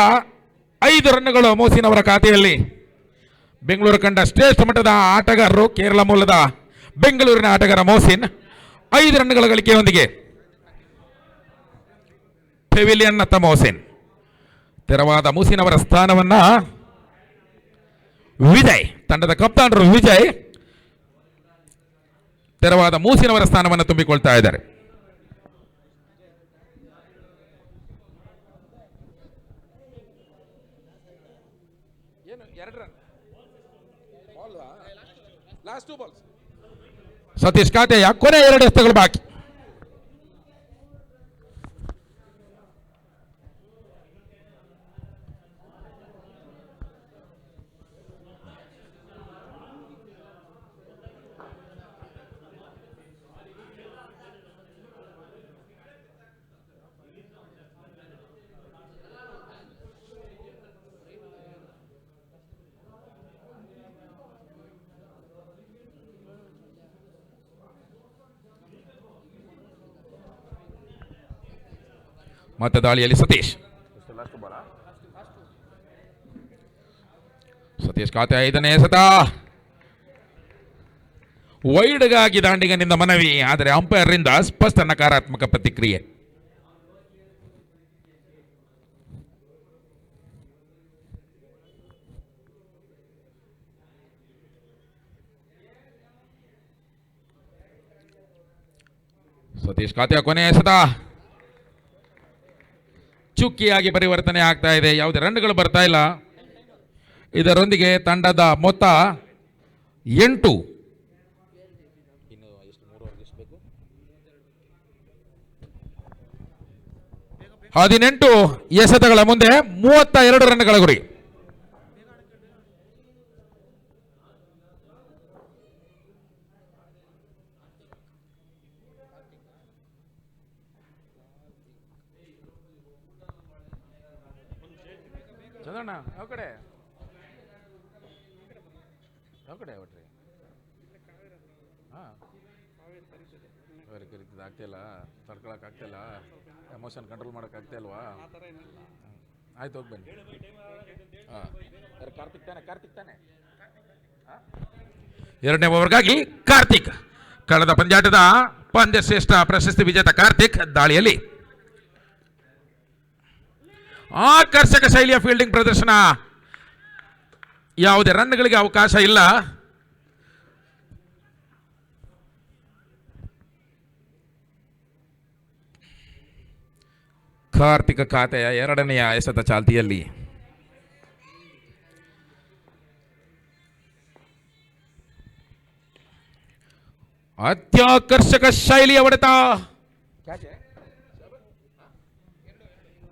5 ರನ್ಗಳು ಮೊಹಸಿನ್ ಅವರ ಖಾತೆಯಲ್ಲಿ. ಬೆಂಗಳೂರು ಕಂಡ ಶ್ರೇಷ್ಠ ಮಟ್ಟದ ಆಟಗಾರರು ಕೇರಳ ಮೂಲದ ಬೆಂಗಳೂರಿನ ಆಟಗಾರ ಮೊಹಸಿನ್ 5 ರನ್ಗಳ ಗಳಿಕೆಯೊಂದಿಗೆ ಪೆವಿಲಿಯನ್ ಅತ್ತ ಮೊಹಸಿನ್. ತೆರವಾದ ಮೊಹಸಿನ್ ಅವರ ಸ್ಥಾನವನ್ನ ವಿಜಯ್, ತಂಡದ ಕಪ್ತಾನರು ವಿಜಯ್ ತೆರವಾದ ಮೊಹಸಿನ್ ಅವರ ಸ್ಥಾನವನ್ನು ತುಂಬಿಕೊಳ್ತಾ ಇದ್ದಾರೆ. ಸತೀಶ್ ಖಾತೆಯ ಕೊನೆ 2 ಎಸೆತಗಳು ಬಾಕಿ. ಮತ್ತೆ ದಾಳಿಯಲ್ಲಿ ಸತೀಶ್ ಖಾತೆ 5ನೇ ಎಸೆತ. ವೈಡ್ಗಾಗಿ ದಾಂಡಿಗನಿಂದ ಮನವಿ, ಆದರೆ ಅಂಪೈರ್ರಿಂದ ಸ್ಪಷ್ಟ ನಕಾರಾತ್ಮಕ ಪ್ರತಿಕ್ರಿಯೆ. ಸತೀಶ್ ಖಾತೆಯ ಕೊನೆಯ ಎಸೆತ ಚುಕ್ಕಿಯಾಗಿ ಪರಿವರ್ತನೆ ಆಗ್ತಾ ಇದೆ. ಯಾವುದೇ ರನ್ಗಳು ಬರ್ತಾ ಇಲ್ಲ. ಇದರೊಂದಿಗೆ ತಂಡದ ಮೊತ್ತ 8. 18 ಎಸೆತಗಳ ಮುಂದೆ 32 ರನ್ಗಳ ಗುರಿ. ಅಲ್ಲಣ್ಣ ಯಾವ ಕಡೆ ಒಟ್ರಿ ಹಾಂ ಕರಿತಿದ್ದು ಆಗ್ತಿಲ್ಲ, ತಡ್ಕೊಳಕ್ಕೆ ಆಗ್ತಿಲ್ಲ, ಎಮೋಷನ್ ಕಂಟ್ರೋಲ್ ಮಾಡೋಕೆ ಆಗ್ತಾ ಇಲ್ವಾ? ಆಯ್ತು ಹೋಗಿ ಬನ್ನಿ. ಹಾಂ ಕಾರ್ತಿಕ್ ತಾನೆ ಎರಡನೇ ಓವರ್ಗಾಗಿ ಕಾರ್ತಿಕ್. ಕಳೆದ ಪಂದ್ಯಾಟದ ಪಂದ್ಯ ಶ್ರೇಷ್ಠ ಪ್ರಶಸ್ತಿ ವಿಜೇತ ಕಾರ್ತಿಕ್ ದಾಳಿಯಲ್ಲಿ ಆಕರ್ಷಕ ಶೈಲಿಯ ಫೀಲ್ಡಿಂಗ್ ಪ್ರದರ್ಶನ, ಯಾವುದೇ ರನ್ಗಳಿಗೆ ಅವಕಾಶ ಇಲ್ಲ. ಕಾರ್ತಿಕ ಖಾತೆಯ ಎರಡನೆಯ ಎಸೆತ ಚಾಲ್ತಿಯಲ್ಲಿ. ಅತ್ಯಾಕರ್ಷಕ ಶೈಲಿಯ ಹೊಡೆತ,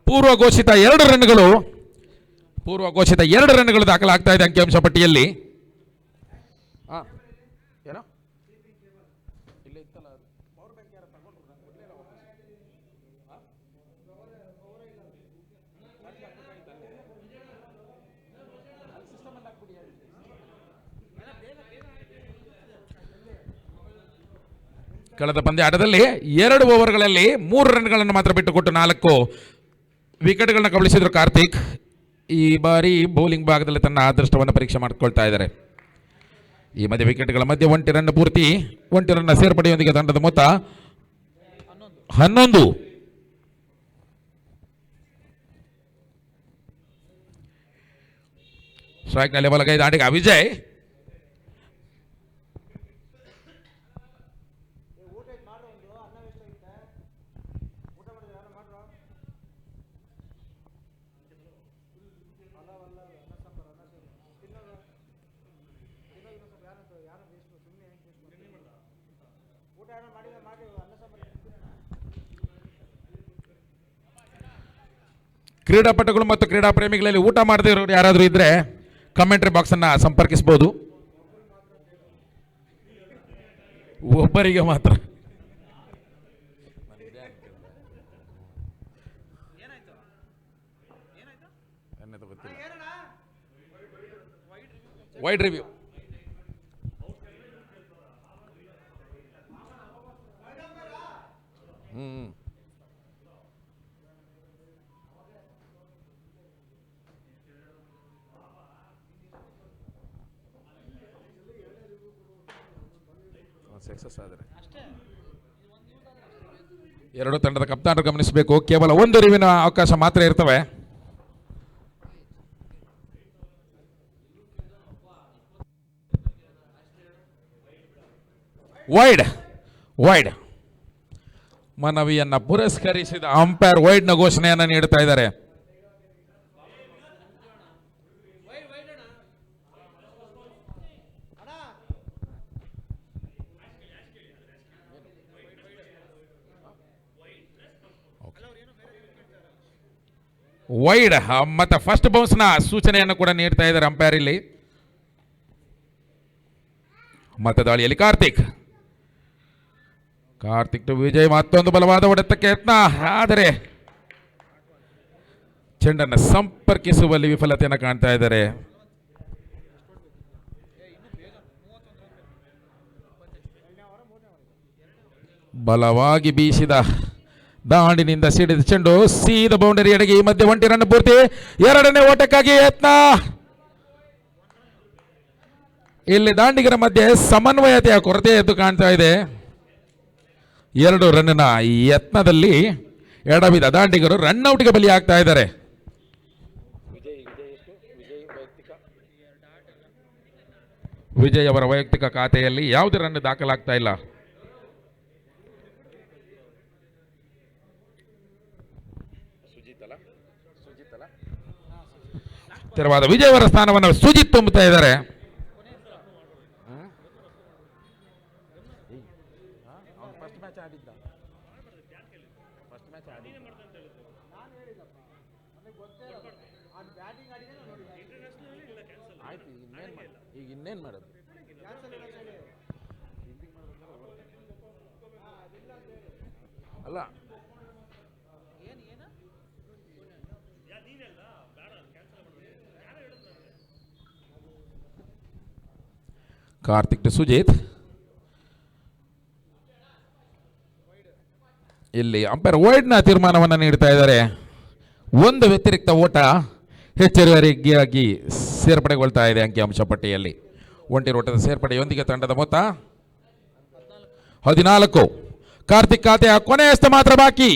ಪೂರ್ವ ಘೋಷಿತ ಎರಡು ರನ್ಗಳು ದಾಖಲಾಗ್ತಾ ಇದೆ ಅಂಕಿಅಂಶ ಪಟ್ಟಿಯಲ್ಲಿ. ಕಳೆದ ಪಂದ್ಯಾಟದಲ್ಲಿ 2 ಓವರ್ಗಳಲ್ಲಿ 3 ರನ್ಗಳನ್ನು ಮಾತ್ರ ಬಿಟ್ಟುಕೊಟ್ಟು 4 ವಿಕೆಟ್ಗಳನ್ನು ಕಬಳಿಸಿದ್ರು ಕಾರ್ತಿಕ್. ಈ ಬಾರಿ ಬೌಲಿಂಗ್ ಭಾಗದಲ್ಲಿ ತನ್ನ ಅದೃಷ್ಟವನ್ನು ಪರೀಕ್ಷೆ ಮಾಡಿಕೊಳ್ತಾ ಇದ್ದಾರೆ. ಈ ಮಧ್ಯೆ ವಿಕೆಟ್ಗಳ ಮಧ್ಯೆ 1 ರನ್ ಪೂರ್ತಿ, 1 ರನ್ನ ಸೇರ್ಪಡೆಯೊಂದಿಗೆ ತಂಡದ ಮೊತ್ತ 11. ಸ್ಟ್ರೈಕ್ನಲ್ಲಿ ಬಲಗೈ ದಾಂಡಿಗ ವಿಜಯ್. ಕ್ರೀಡಾಪಟುಗಳು ಮತ್ತು ಕ್ರೀಡಾ ಪ್ರೇಮಿಗಳಲ್ಲಿ ಊಟ ಮಾಡದೇ ಇರೋರು ಯಾರಾದರೂ ಇದ್ರೆ ಕಮೆಂಟ್ರಿ ಬಾಕ್ಸ್ ಅನ್ನ ಸಂಪರ್ಕಿಸಬಹುದು. ಒಬ್ಬರಿಗೆ ಮಾತ್ರ. Wide review. ಎರಡು ತಂಡದ ಕಪ್ತಾನರು ಗಮನಿಸಬೇಕು, ಕೇವಲ 1 ರಿವ್ಯೂನ ಅವಕಾಶ ಮಾತ್ರ ಇರ್ತವೆ. ವೈಡ್ ಮನವಿಯನ್ನ ಪುರಸ್ಕರಿಸಿದ ಅಂಪೈರ್ ವೈಡ್ನ ಘೋಷಣೆಯನ್ನು ನೀಡುತ್ತಾ ಇದ್ದಾರೆ. ವೈಡ್ ಮತ್ತೆ ಫಸ್ಟ್ ಬೌನ್ಸ್ ನ ಸೂಚನೆಯನ್ನು ಕೂಡ ನೀಡ್ತಾ ಇದ್ದಾರೆ ಅಂಪೈರ್ ಇಲ್ಲಿ. ಮತ್ತೆ ದಾಳಿಯಲ್ಲಿ ಕಾರ್ತಿಕ್ ಟು ವಿಜಯ್, ಮತ್ತೊಂದು ಬಲವಾದ ಹೊಡೆತಕ್ಕೆ ಯತ್ನ, ಆದರೆ ಚೆಂಡನ್ನು ಸಂಪರ್ಕಿಸುವಲ್ಲಿ ವಿಫಲತೆಯನ್ನು ಕಾಣ್ತಾ ಇದ್ದಾರೆ. ಬಲವಾಗಿ ಬೀಸಿದ ದಾಂಡಿನಿಂದ ಸಿಡಿದ ಚೆಂಡು ಸೀದ ಬೌಂಡರಿ ಎಡೆಗೆ. ಈ ಮಧ್ಯೆ 1 ರನ್ ಪೂರ್ತಿ, 2ನೇ ಓಟಕ್ಕಾಗಿ ಯತ್ನ. ಇಲ್ಲಿ ದಾಂಡಿಗರ ಮಧ್ಯೆ ಸಮನ್ವಯತೆಯ ಕೊರತೆ ಎದ್ದು ಕಾಣ್ತಾ ಇದೆ. 2 ರನ್ನ ಯತ್ನದಲ್ಲಿ ಎಡವಿದ ದಾಂಡಿಗರು ರನ್ಔಟ್ಗೆ ಬಲಿಯಾಗ್ತಾ ಇದ್ದಾರೆ. ವಿಜಯ್ ಅವರ ವೈಯಕ್ತಿಕ ಖಾತೆಯಲ್ಲಿ ಯಾವುದೇ ರನ್ ದಾಖಲಾಗ್ತಾ ಇಲ್ಲ. ತೆರವಾದ ವಿಜಯ್ ಅವರ ಸ್ಥಾನವನ್ನು ಸುಜಿತ್ ತುಂಬುತ್ತಾ ಇದ್ದಾರೆ. ಈಗ ಇನ್ನೇನು ಮಾಡೋದು? ಅಲ್ಲ ಕಾರ್ತಿಕ್ ಟು ಸುಜಿತ್. ಇಲ್ಲಿ ಅಂಪೈರ್ ವೈಡ್ನ ತೀರ್ಮಾನವನ್ನು ನೀಡ್ತಾ ಇದ್ದಾರೆ. ಒಂದು ವ್ಯತಿರಿಕ್ತ ಓಟ ಹೆಚ್ಚುವರಿಯಾಗಿ ಸೇರ್ಪಡೆಗೊಳ್ತಾ ಇದೆ ಅಂಕಿಅಂಶ ಪಟ್ಟಿಯಲ್ಲಿ. ಒಂಟಿ ಓಟದ ಸೇರ್ಪಡೆಯೊಂದಿಗೆ ತಂಡದ ಮೊತ್ತ 14. ಕಾರ್ತಿಕ್ ಖಾತೆಯ ಕೊನೆಯ ಎಸ್ತ ಮಾತ್ರ ಬಾಕಿ.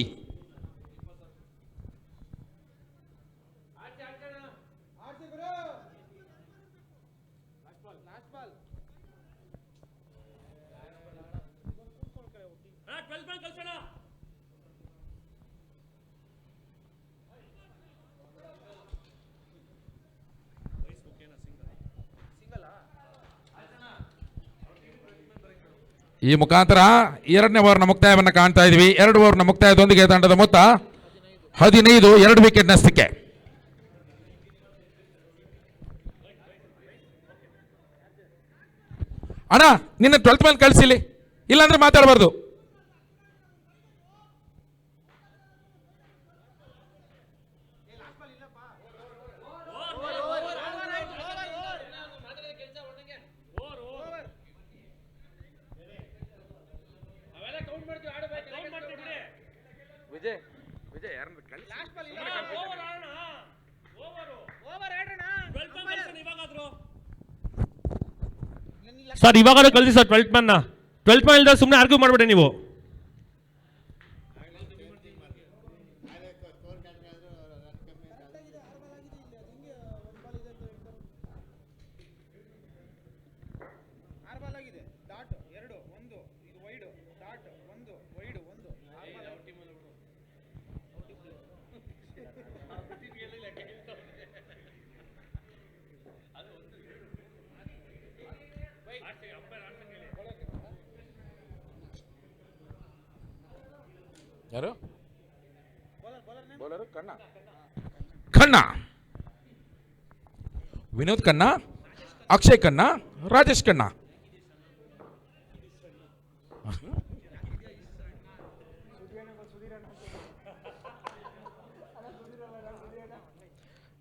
ಈ ಮುಖಾಂತರ 2ನೇ ಓವರ್ನ ಮುಕ್ತಾಯವನ್ನು ಕಾಣ್ತಾ ಇದ್ವಿ. 2 ಓವರ್ನ ಮುಕ್ತಾಯದೊಂದಿಗೆ ತಂಡದ ಮೊತ್ತ 15, 2 ವಿಕೆಟ್ ನಷ್ಟಕ್ಕೆ. ಅಣ್ಣ ನಿನ್ನ 12th ಮೇಲೆ ಕಳಿಸಿಲಿ, ಇಲ್ಲಾಂದ್ರೆ ಮಾತಾಡಬಾರ್ದು. ಸರ್ ಇವಾಗ ಕಳಿಸಿ ಸರ್ 12th ಮ್ಯಾನ್ ಇಲ್ದ ಸುಮ್ಮನೆ ಆರ್ಗ್ಯೂ ಮಾಡಬೇಡಿ ನೀವು. ಯಾರು ಖನ್ನಾ, ವಿನೋದ್ ಖನ್ನಾ, ಅಕ್ಷಯ್ ಖನ್ನಾ, ರಾಜೇಶ್ ಖನ್ನಾ.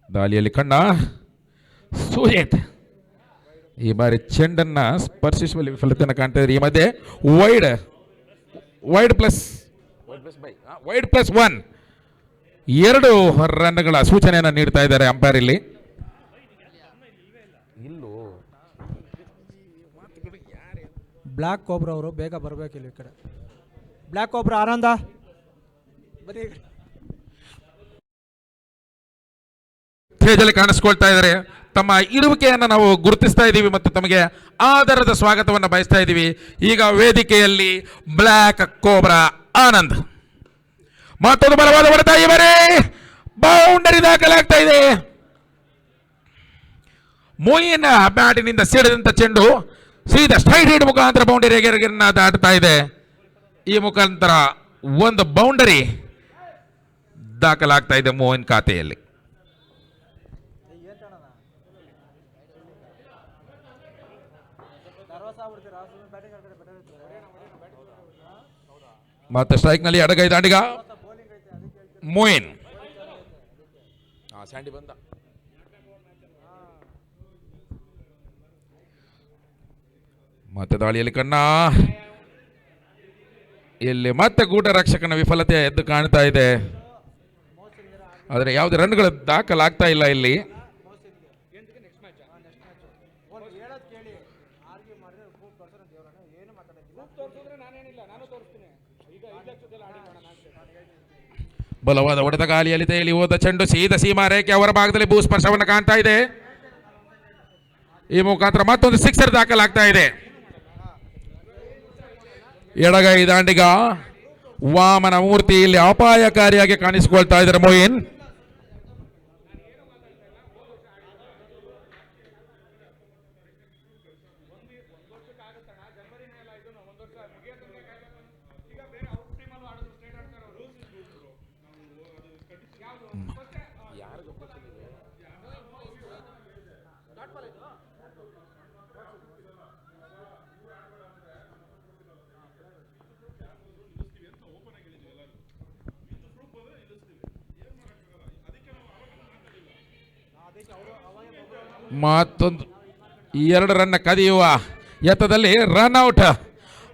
ದಾಳಿಯಲ್ಲಿ ಖನ್ನಾ, ಸುಜಿತ್ ಈ ಬಾರಿ ಚೆಂಡನ್ನ ಸ್ಪರ್ಶಿಸುವಲ್ಲಿ ವಿಫಲತೆಯನ್ನು ಕಾಣ್ತಾ ಇದ್ದಾರೆ. ಈ ಮಧ್ಯೆ ವೈಡ್ ಪ್ಲಸ್ 1 2 ರನ್ಗಳ ಸೂಚನೆಯನ್ನು ನೀಡ್ತಾ ಇದ್ದಾರೆ ಅಂಪೈರ್ ಇಲ್ಲಿ. ಬ್ಲ್ಯಾಕ್ ಕೋಬ್ರಾ ಅವರು ಬೇಗ ಬರಬೇಕಿಲ್ಲ ಈ ಕಡೆ. ಬ್ಲ್ಯಾಕ್ ಕೋಬ್ರಾ ಆನಂದ ಬರೀ ಸ್ಟೇಜಲ್ಲಿ ಕಾಣಿಸ್ಕೊಳ್ತಾ ಇದ್ದಾರೆ. ತಮ್ಮ ಇರುವಿಕೆಯನ್ನು ನಾವು ಗುರುತಿಸ್ತಾ ಇದ್ದೀವಿ ಮತ್ತು ತಮಗೆ ಆದರದ ಸ್ವಾಗತವನ್ನು ಬಯಸ್ತಾ ಇದ್ದೀವಿ. ಈಗ ವೇದಿಕೆಯಲ್ಲಿ ಬ್ಲ್ಯಾಕ್ ಕೋಬ್ರಾ ಆನಂದ್. ಮತ್ತೊಂದು ಬಲವಾದ ಹೊಡೆತ, ಈ ಬಾರಿ ಬೌಂಡರಿ ದಾಖಲಾಗ್ತಾ ಇದೆ. ಮೊಯಿನ್ ಬ್ಯಾಟಿನಿಂದ ಸಿಡಿದಂತ ಚೆಂಡು ಸೀದಾ ಸ್ಟ್ರೈಟ್ ಹಿಡ್ ಮುಖಾಂತರ ಬೌಂಡರಿಯನ್ನು ದಾಟ್ತಾ ಇದೆ. ಈ ಮುಖಾಂತರ ಒಂದು ಬೌಂಡರಿ ದಾಖಲಾಗ್ತಾ ಇದೆ ಮೊಯಿನ್ ಖಾತೆಯಲ್ಲಿ. ಮತ್ತೆ ಸ್ಟ್ರೈಕ್ ನಲ್ಲಿ ಎಡಗೈ ದಾಂಡಿಗ ಮೊಯಿನ್. ಸ್ಯಾಂಡಿ ಬಂದ. ಮತ್ತೆ ದಾಳಿಯಲ್ಲಿ ಖನ್ನಾ, ಇಲ್ಲಿ ಮತ್ತೆ ಗೂಟ ರಕ್ಷಕನ ವಿಫಲತೆ ಎದ್ದು ಕಾಣ್ತಾ ಇದೆ. ಆದರೆ ಯಾವುದೇ ರನ್ಗಳು ದಾಖಲಾಗ್ತಾ ಇಲ್ಲ ಇಲ್ಲಿ. ಬಲವಾದ ಹೊಡೆತ, ಗಾಲಿಯಲ್ಲಿ ತೇಲಿ ಹೋದ ಚೆಂಡು ಸೀದಾ ಸೀಮಾ ರೇಖೆ ಅವರ ಭಾಗದಲ್ಲಿ ಭೂಸ್ಪರ್ಶವನ್ನು ಕಾಣ್ತಾ ಇದೆ. ಈ ಮುಖಾಂತರ ಮತ್ತೊಂದು ಸಿಕ್ಸರ್ ದಾಖಲಾಗ್ತಾ ಇದೆ. ಎಡಗೈ ದಾಂಡಿಗ ವಾಮನ ಮೂರ್ತಿ ಇಲ್ಲಿ ಅಪಾಯಕಾರಿಯಾಗಿ ಕಾಣಿಸಿಕೊಳ್ತಾ ಇದ್ದಾರೆ ಮೊಯಿನ್. ಮತ್ತೊಂದು 2 ರನ್ ಕದಿಯುವ ಎತ್ತದಲ್ಲಿ ರನ್ ಔಟ್.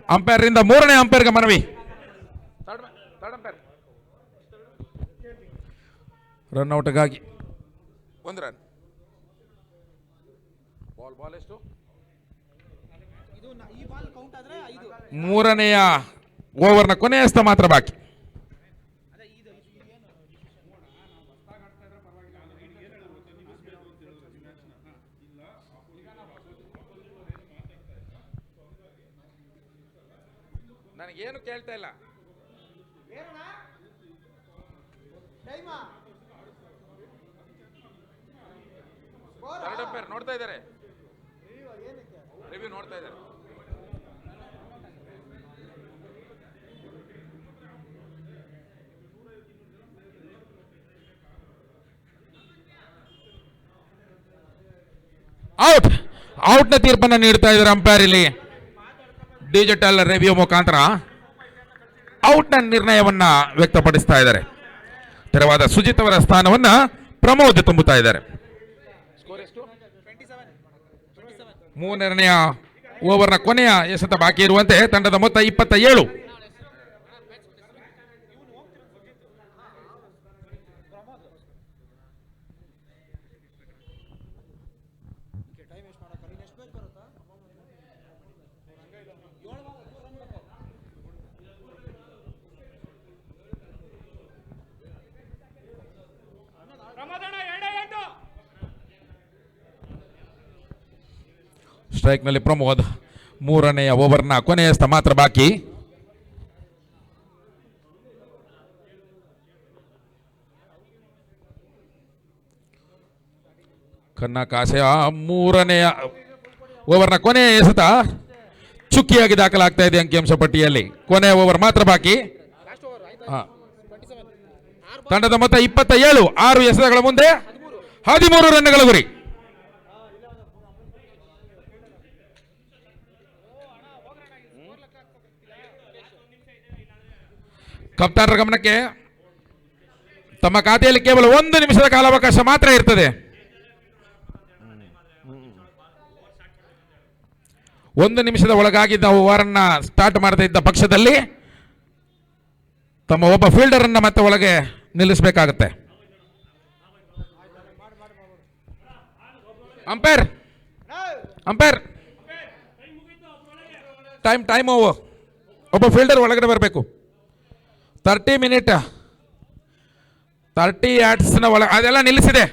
ಅಂಪೈರ್ ಇಂದ ಮೂರನೇ ಅಂಪೈರ್ಗೆ ಮನವಿ. Run ಔಟ್ಗಾಗಿ 1 run. ಬಾಲ್ ಎಷ್ಟು? ಮೂರನೆಯ ಓವರ್ನ ಕೊನೆಯ ಹಸ್ತ ಮಾತ್ರ ಬಾಕಿ. ನನಗೇನು ಕೇಳ್ತಾ ಇಲ್ಲ. ಥರ್ಡ್ ಅಂಪೈರ್ ನೋಡ್ತಾ ಇದ್ದಾರೆ, ರಿವ್ಯೂ ನೋಡ್ತಾ ಇದ್ದಾರೆ. ಔಟ್ನ ತೀರ್ಪನ್ನು ನೀಡ್ತಾ ಇದ್ದಾರೆ ಅಂಪೈರ್. ಇಲ್ಲಿ ಡಿಜಿಟಲ್ ರಿವ್ಯೂ ಮುಖಾಂತರ ಔಟ್ನ ನಿರ್ಣಯವನ್ನ ವ್ಯಕ್ತಪಡಿಸ್ತಾ ಇದ್ದಾರೆ. ತೆರವಾದ ಸುಜಿತ್ ಅವರ ಸ್ಥಾನವನ್ನ ಪ್ರಮೋದ್ ತುಂಬುತ್ತಾ ಇದ್ದಾರೆ. ಮೂರನೆಯ ಓವರ್ನ ಕೊನೆಯ ಎಸೆತ ಬಾಕಿ ಇರುವಂತೆ ತಂಡದ ಮೊತ್ತ 27. ಸ್ಟ್ರೈಕ್ನಲ್ಲಿ ಪ್ರಮೋದ್. ಮೂರನೆಯ ಓವರ್ನ ಕೊನೆಯ ಎಸೆತ ಮಾತ್ರ ಬಾಕಿ. ಕನ್ನಕಾಸೆಯ ಮೂರನೆಯ ಓವರ್ನ ಕೊನೆಯ ಎಸೆತ ಚುಕ್ಕಿಯಾಗಿ ದಾಖಲಾಗ್ತಾ ಇದೆ ಅಂಕಿಅಂಶ ಪಟ್ಟಿಯಲ್ಲಿ. ಕೊನೆಯ ಓವರ್ ಮಾತ್ರ ಬಾಕಿ. ತಂಡದ ಮೊತ್ತ 27. 6 ಎಸೆತಗಳ ಮುಂದೆ 13 ರನ್ಗಳ ಗುರಿ. ಕಪ್ತಾನರ ಗಮನಕ್ಕೆ, ತಮ್ಮ ಖಾತೆಯಲ್ಲಿ ಕೇವಲ 1 ನಿಮಿಷದ ಕಾಲಾವಕಾಶ ಮಾತ್ರ ಇರ್ತದೆ. 1 ನಿಮಿಷದ ಒಳಗಾಗಿದ್ದ ಓವರನ್ನ ಸ್ಟಾರ್ಟ್ ಮಾಡದೇ ಇದ್ದ ಪಕ್ಷದಲ್ಲಿ ತಮ್ಮ ಒಬ್ಬ ಫೀಲ್ಡರ್ ಅನ್ನ ಮತ್ತೆ ಒಳಗೆ ನಿಲ್ಲಿಸಬೇಕಾಗುತ್ತೆ. Umpire time over. ಒಬ್ಬ ಫೀಲ್ಡರ್ ಒಳಗಡೆ ಬರಬೇಕು. 30 ಮಿನಿಟ್ 30 ಯಾರ್ಡ್ಸ್ನ ಒಳಗೆ ಅದೆಲ್ಲ ನಿಲ್ಲಿಸಿದೆ.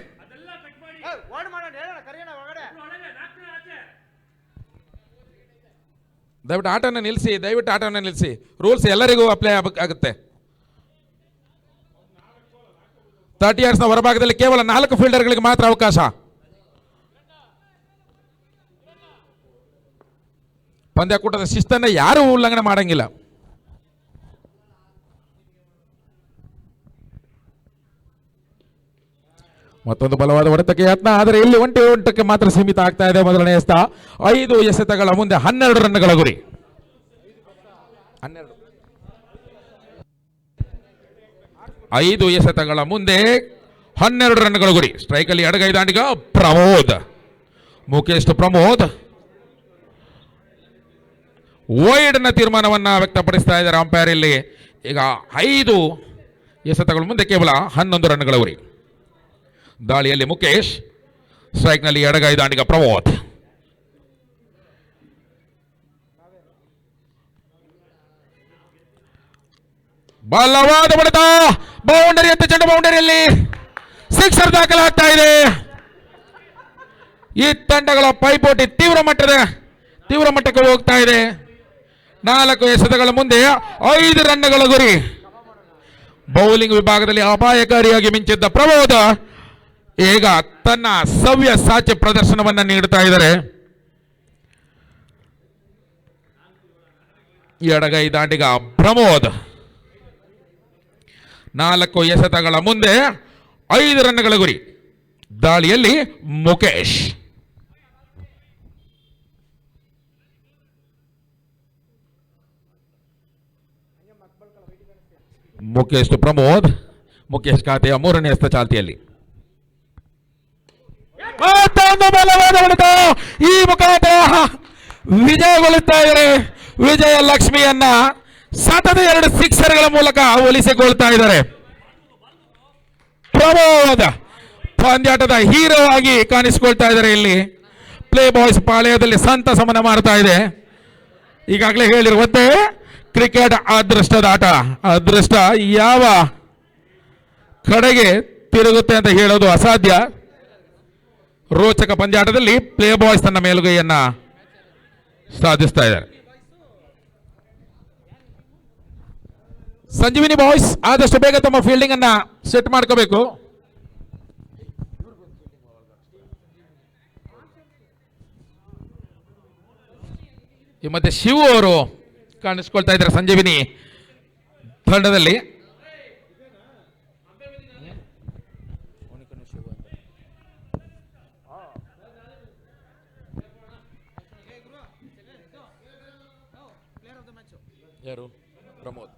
ದಯವಿಟ್ಟು ಆಟವನ್ನು ನಿಲ್ಲಿಸಿ. ರೂಲ್ಸ್ ಎಲ್ಲರಿಗೂ ಅಪ್ಲೈ ಆಗುತ್ತೆ. 30 ಯಾರ್ಡ್ಸ್ನ ಹೊರಭಾಗದಲ್ಲಿ ಕೇವಲ 4 ಫೀಲ್ಡರ್ಗಳಿಗೆ ಮಾತ್ರ ಅವಕಾಶ. ಪಂದ್ಯಾಕೂಟದ ಶಿಸ್ತನ್ನು ಯಾರೂ ಉಲ್ಲಂಘನೆ ಮಾಡಂಗಿಲ್ಲ. ಮತ್ತೊಂದು ಬಲವಾದ ಹೊಡೆತಕ್ಕೆ ಯತ್ನ, ಆದರೆ ಇಲ್ಲಿ ಒಂಟಕ್ಕೆ ಮಾತ್ರ ಸೀಮಿತ ಆಗ್ತಾ ಇದೆ. ಮೊದಲನೇ ಎಸೆತ 5 ಎಸೆತಗಳ ಮುಂದೆ 12 ರನ್ಗಳ ಗುರಿ. 5 ಎಸೆತಗಳ ಮುಂದೆ 12 ರನ್ಗಳ ಗುರಿ. ಸ್ಟ್ರೈಕಲ್ಲಿ ಎಡಗೈ ದಾಂಡಿಗ ಮುಖೇಶ್ ಪ್ರಮೋದ್ ವೈಡ್ನ ತೀರ್ಮಾನವನ್ನ ವ್ಯಕ್ತಪಡಿಸ್ತಾ ಇದ್ದಾರೆ ಅಂಪೈರ್. ಇಲ್ಲಿ ಈಗ 5 ಎಸೆತಗಳ ಮುಂದೆ ಕೇವಲ 11 ರನ್ಗಳ ಗುರಿ. ದಾಳಿಯಲ್ಲಿ ಮುಖೇಶ್, ಸ್ಟ್ರೈಕ್ನಲ್ಲಿ ಎಡಗೈ ದಾಂಡಿಗ ಪ್ರಮೋದ್. ಬಲವಾದ ಹೊಡೆತ, ಬೌಂಡರಿ ಅಂತ ಚೆಂಡು, ಬೌಂಡರಿಯಲ್ಲಿ ಸಿಕ್ಸರ್ ದಾಖಲಾಗ್ತಾ ಇದೆ. ಈ ತಂಡಗಳ ಪೈಪೋಟಿ ತೀವ್ರ ಮಟ್ಟಕ್ಕೆ ಹೋಗ್ತಾ ಇದೆ. 4 ಎಸೆತಗಳ ಮುಂದೆ 5 ರನ್ಗಳ ಗುರಿ. ಬೌಲಿಂಗ್ ವಿಭಾಗದಲ್ಲಿ ಅಪಾಯಕಾರಿಯಾಗಿ ಮಿಂಚಿದ್ದ ಪ್ರಮೋದ್ ಈಗ ತನ್ನ ಸವ್ಯ ಸಾಚೆ ಪ್ರದರ್ಶನವನ್ನ ನೀಡುತ್ತಾ ಇದ್ದಾರೆ. ಎಡಗೈ ದಾಂಡಿಗ ಪ್ರಮೋದ್ 4 ಎಸೆತಗಳ ಮುಂದೆ 5 ರನ್ಗಳ ಗುರಿ. ದಾಳಿಯಲ್ಲಿ ಮುಖೇಶ್. ಪ್ರಮೋದ್. ಮುಖೇಶ್ ಖಾತೆಯ 3ನೇ ಎಸೆತ ಚಾಲ್ತಿಯಲ್ಲಿ. ಮತ್ತೊಂದು ಬಲವಾದ ಹೊಡೆತ. ಈ ಮುಖಾಂತರ ವಿಜಯಗೊಳ್ಳುತ್ತಾ ಇದ್ದಾರೆ. ವಿಜಯ ಲಕ್ಷ್ಮಿಯನ್ನ ಸತತ 2 ಸಿಕ್ಸರ್ಗಳ ಮೂಲಕ ಒಲಿಸಿಕೊಳ್ತಾ ಇದ್ದಾರೆ. ಪ್ರಮೋದ ಪಂದ್ಯಾಟದ ಹೀರೋ ಆಗಿ ಕಾಣಿಸಿಕೊಳ್ತಾ ಇದ್ದಾರೆ. ಇಲ್ಲಿ ಪ್ಲೇ ಬಾಯ್ಸ್ ಪಾಳ್ಯದಲ್ಲಿ ಸಂತಸಮನ ಮಾಡ್ತಾ ಇದೆ. ಈಗಾಗಲೇ ಹೇಳಿರುವಂತೆ ಕ್ರಿಕೆಟ್ ಅದೃಷ್ಟದ ಆಟ. ಅದೃಷ್ಟ ಯಾವ ಕಡೆಗೆ ತಿರುಗುತ್ತೆ ಅಂತ ಹೇಳೋದು ಅಸಾಧ್ಯ. ರೋಚಕ ಪಂದ್ಯಾಟದಲ್ಲಿ ಪ್ಲೇ ಬಾಯ್ಸ್ ತನ್ನ ಮೇಲುಗೈಯನ್ನ ಸಾಧಿಸ್ತಾ ಇದ್ದಾರೆ. ಸಂಜೀವಿನಿ ಬಾಯ್ಸ್ ಆದಷ್ಟು ಬೇಗ ತಮ್ಮ ಫೀಲ್ಡಿಂಗ್ ಅನ್ನ ಸೆಟ್ ಮಾಡ್ಕೋಬೇಕು. ಈ ಮತ್ತೆ ಶಿವು ಅವರು ಕಾಣಿಸ್ಕೊಳ್ತಾ ಇದ್ದಾರೆ ಸಂಜೀವಿನಿ ತಂಡದಲ್ಲಿ. ಯಾರು? ಪ್ರಮೋದ್.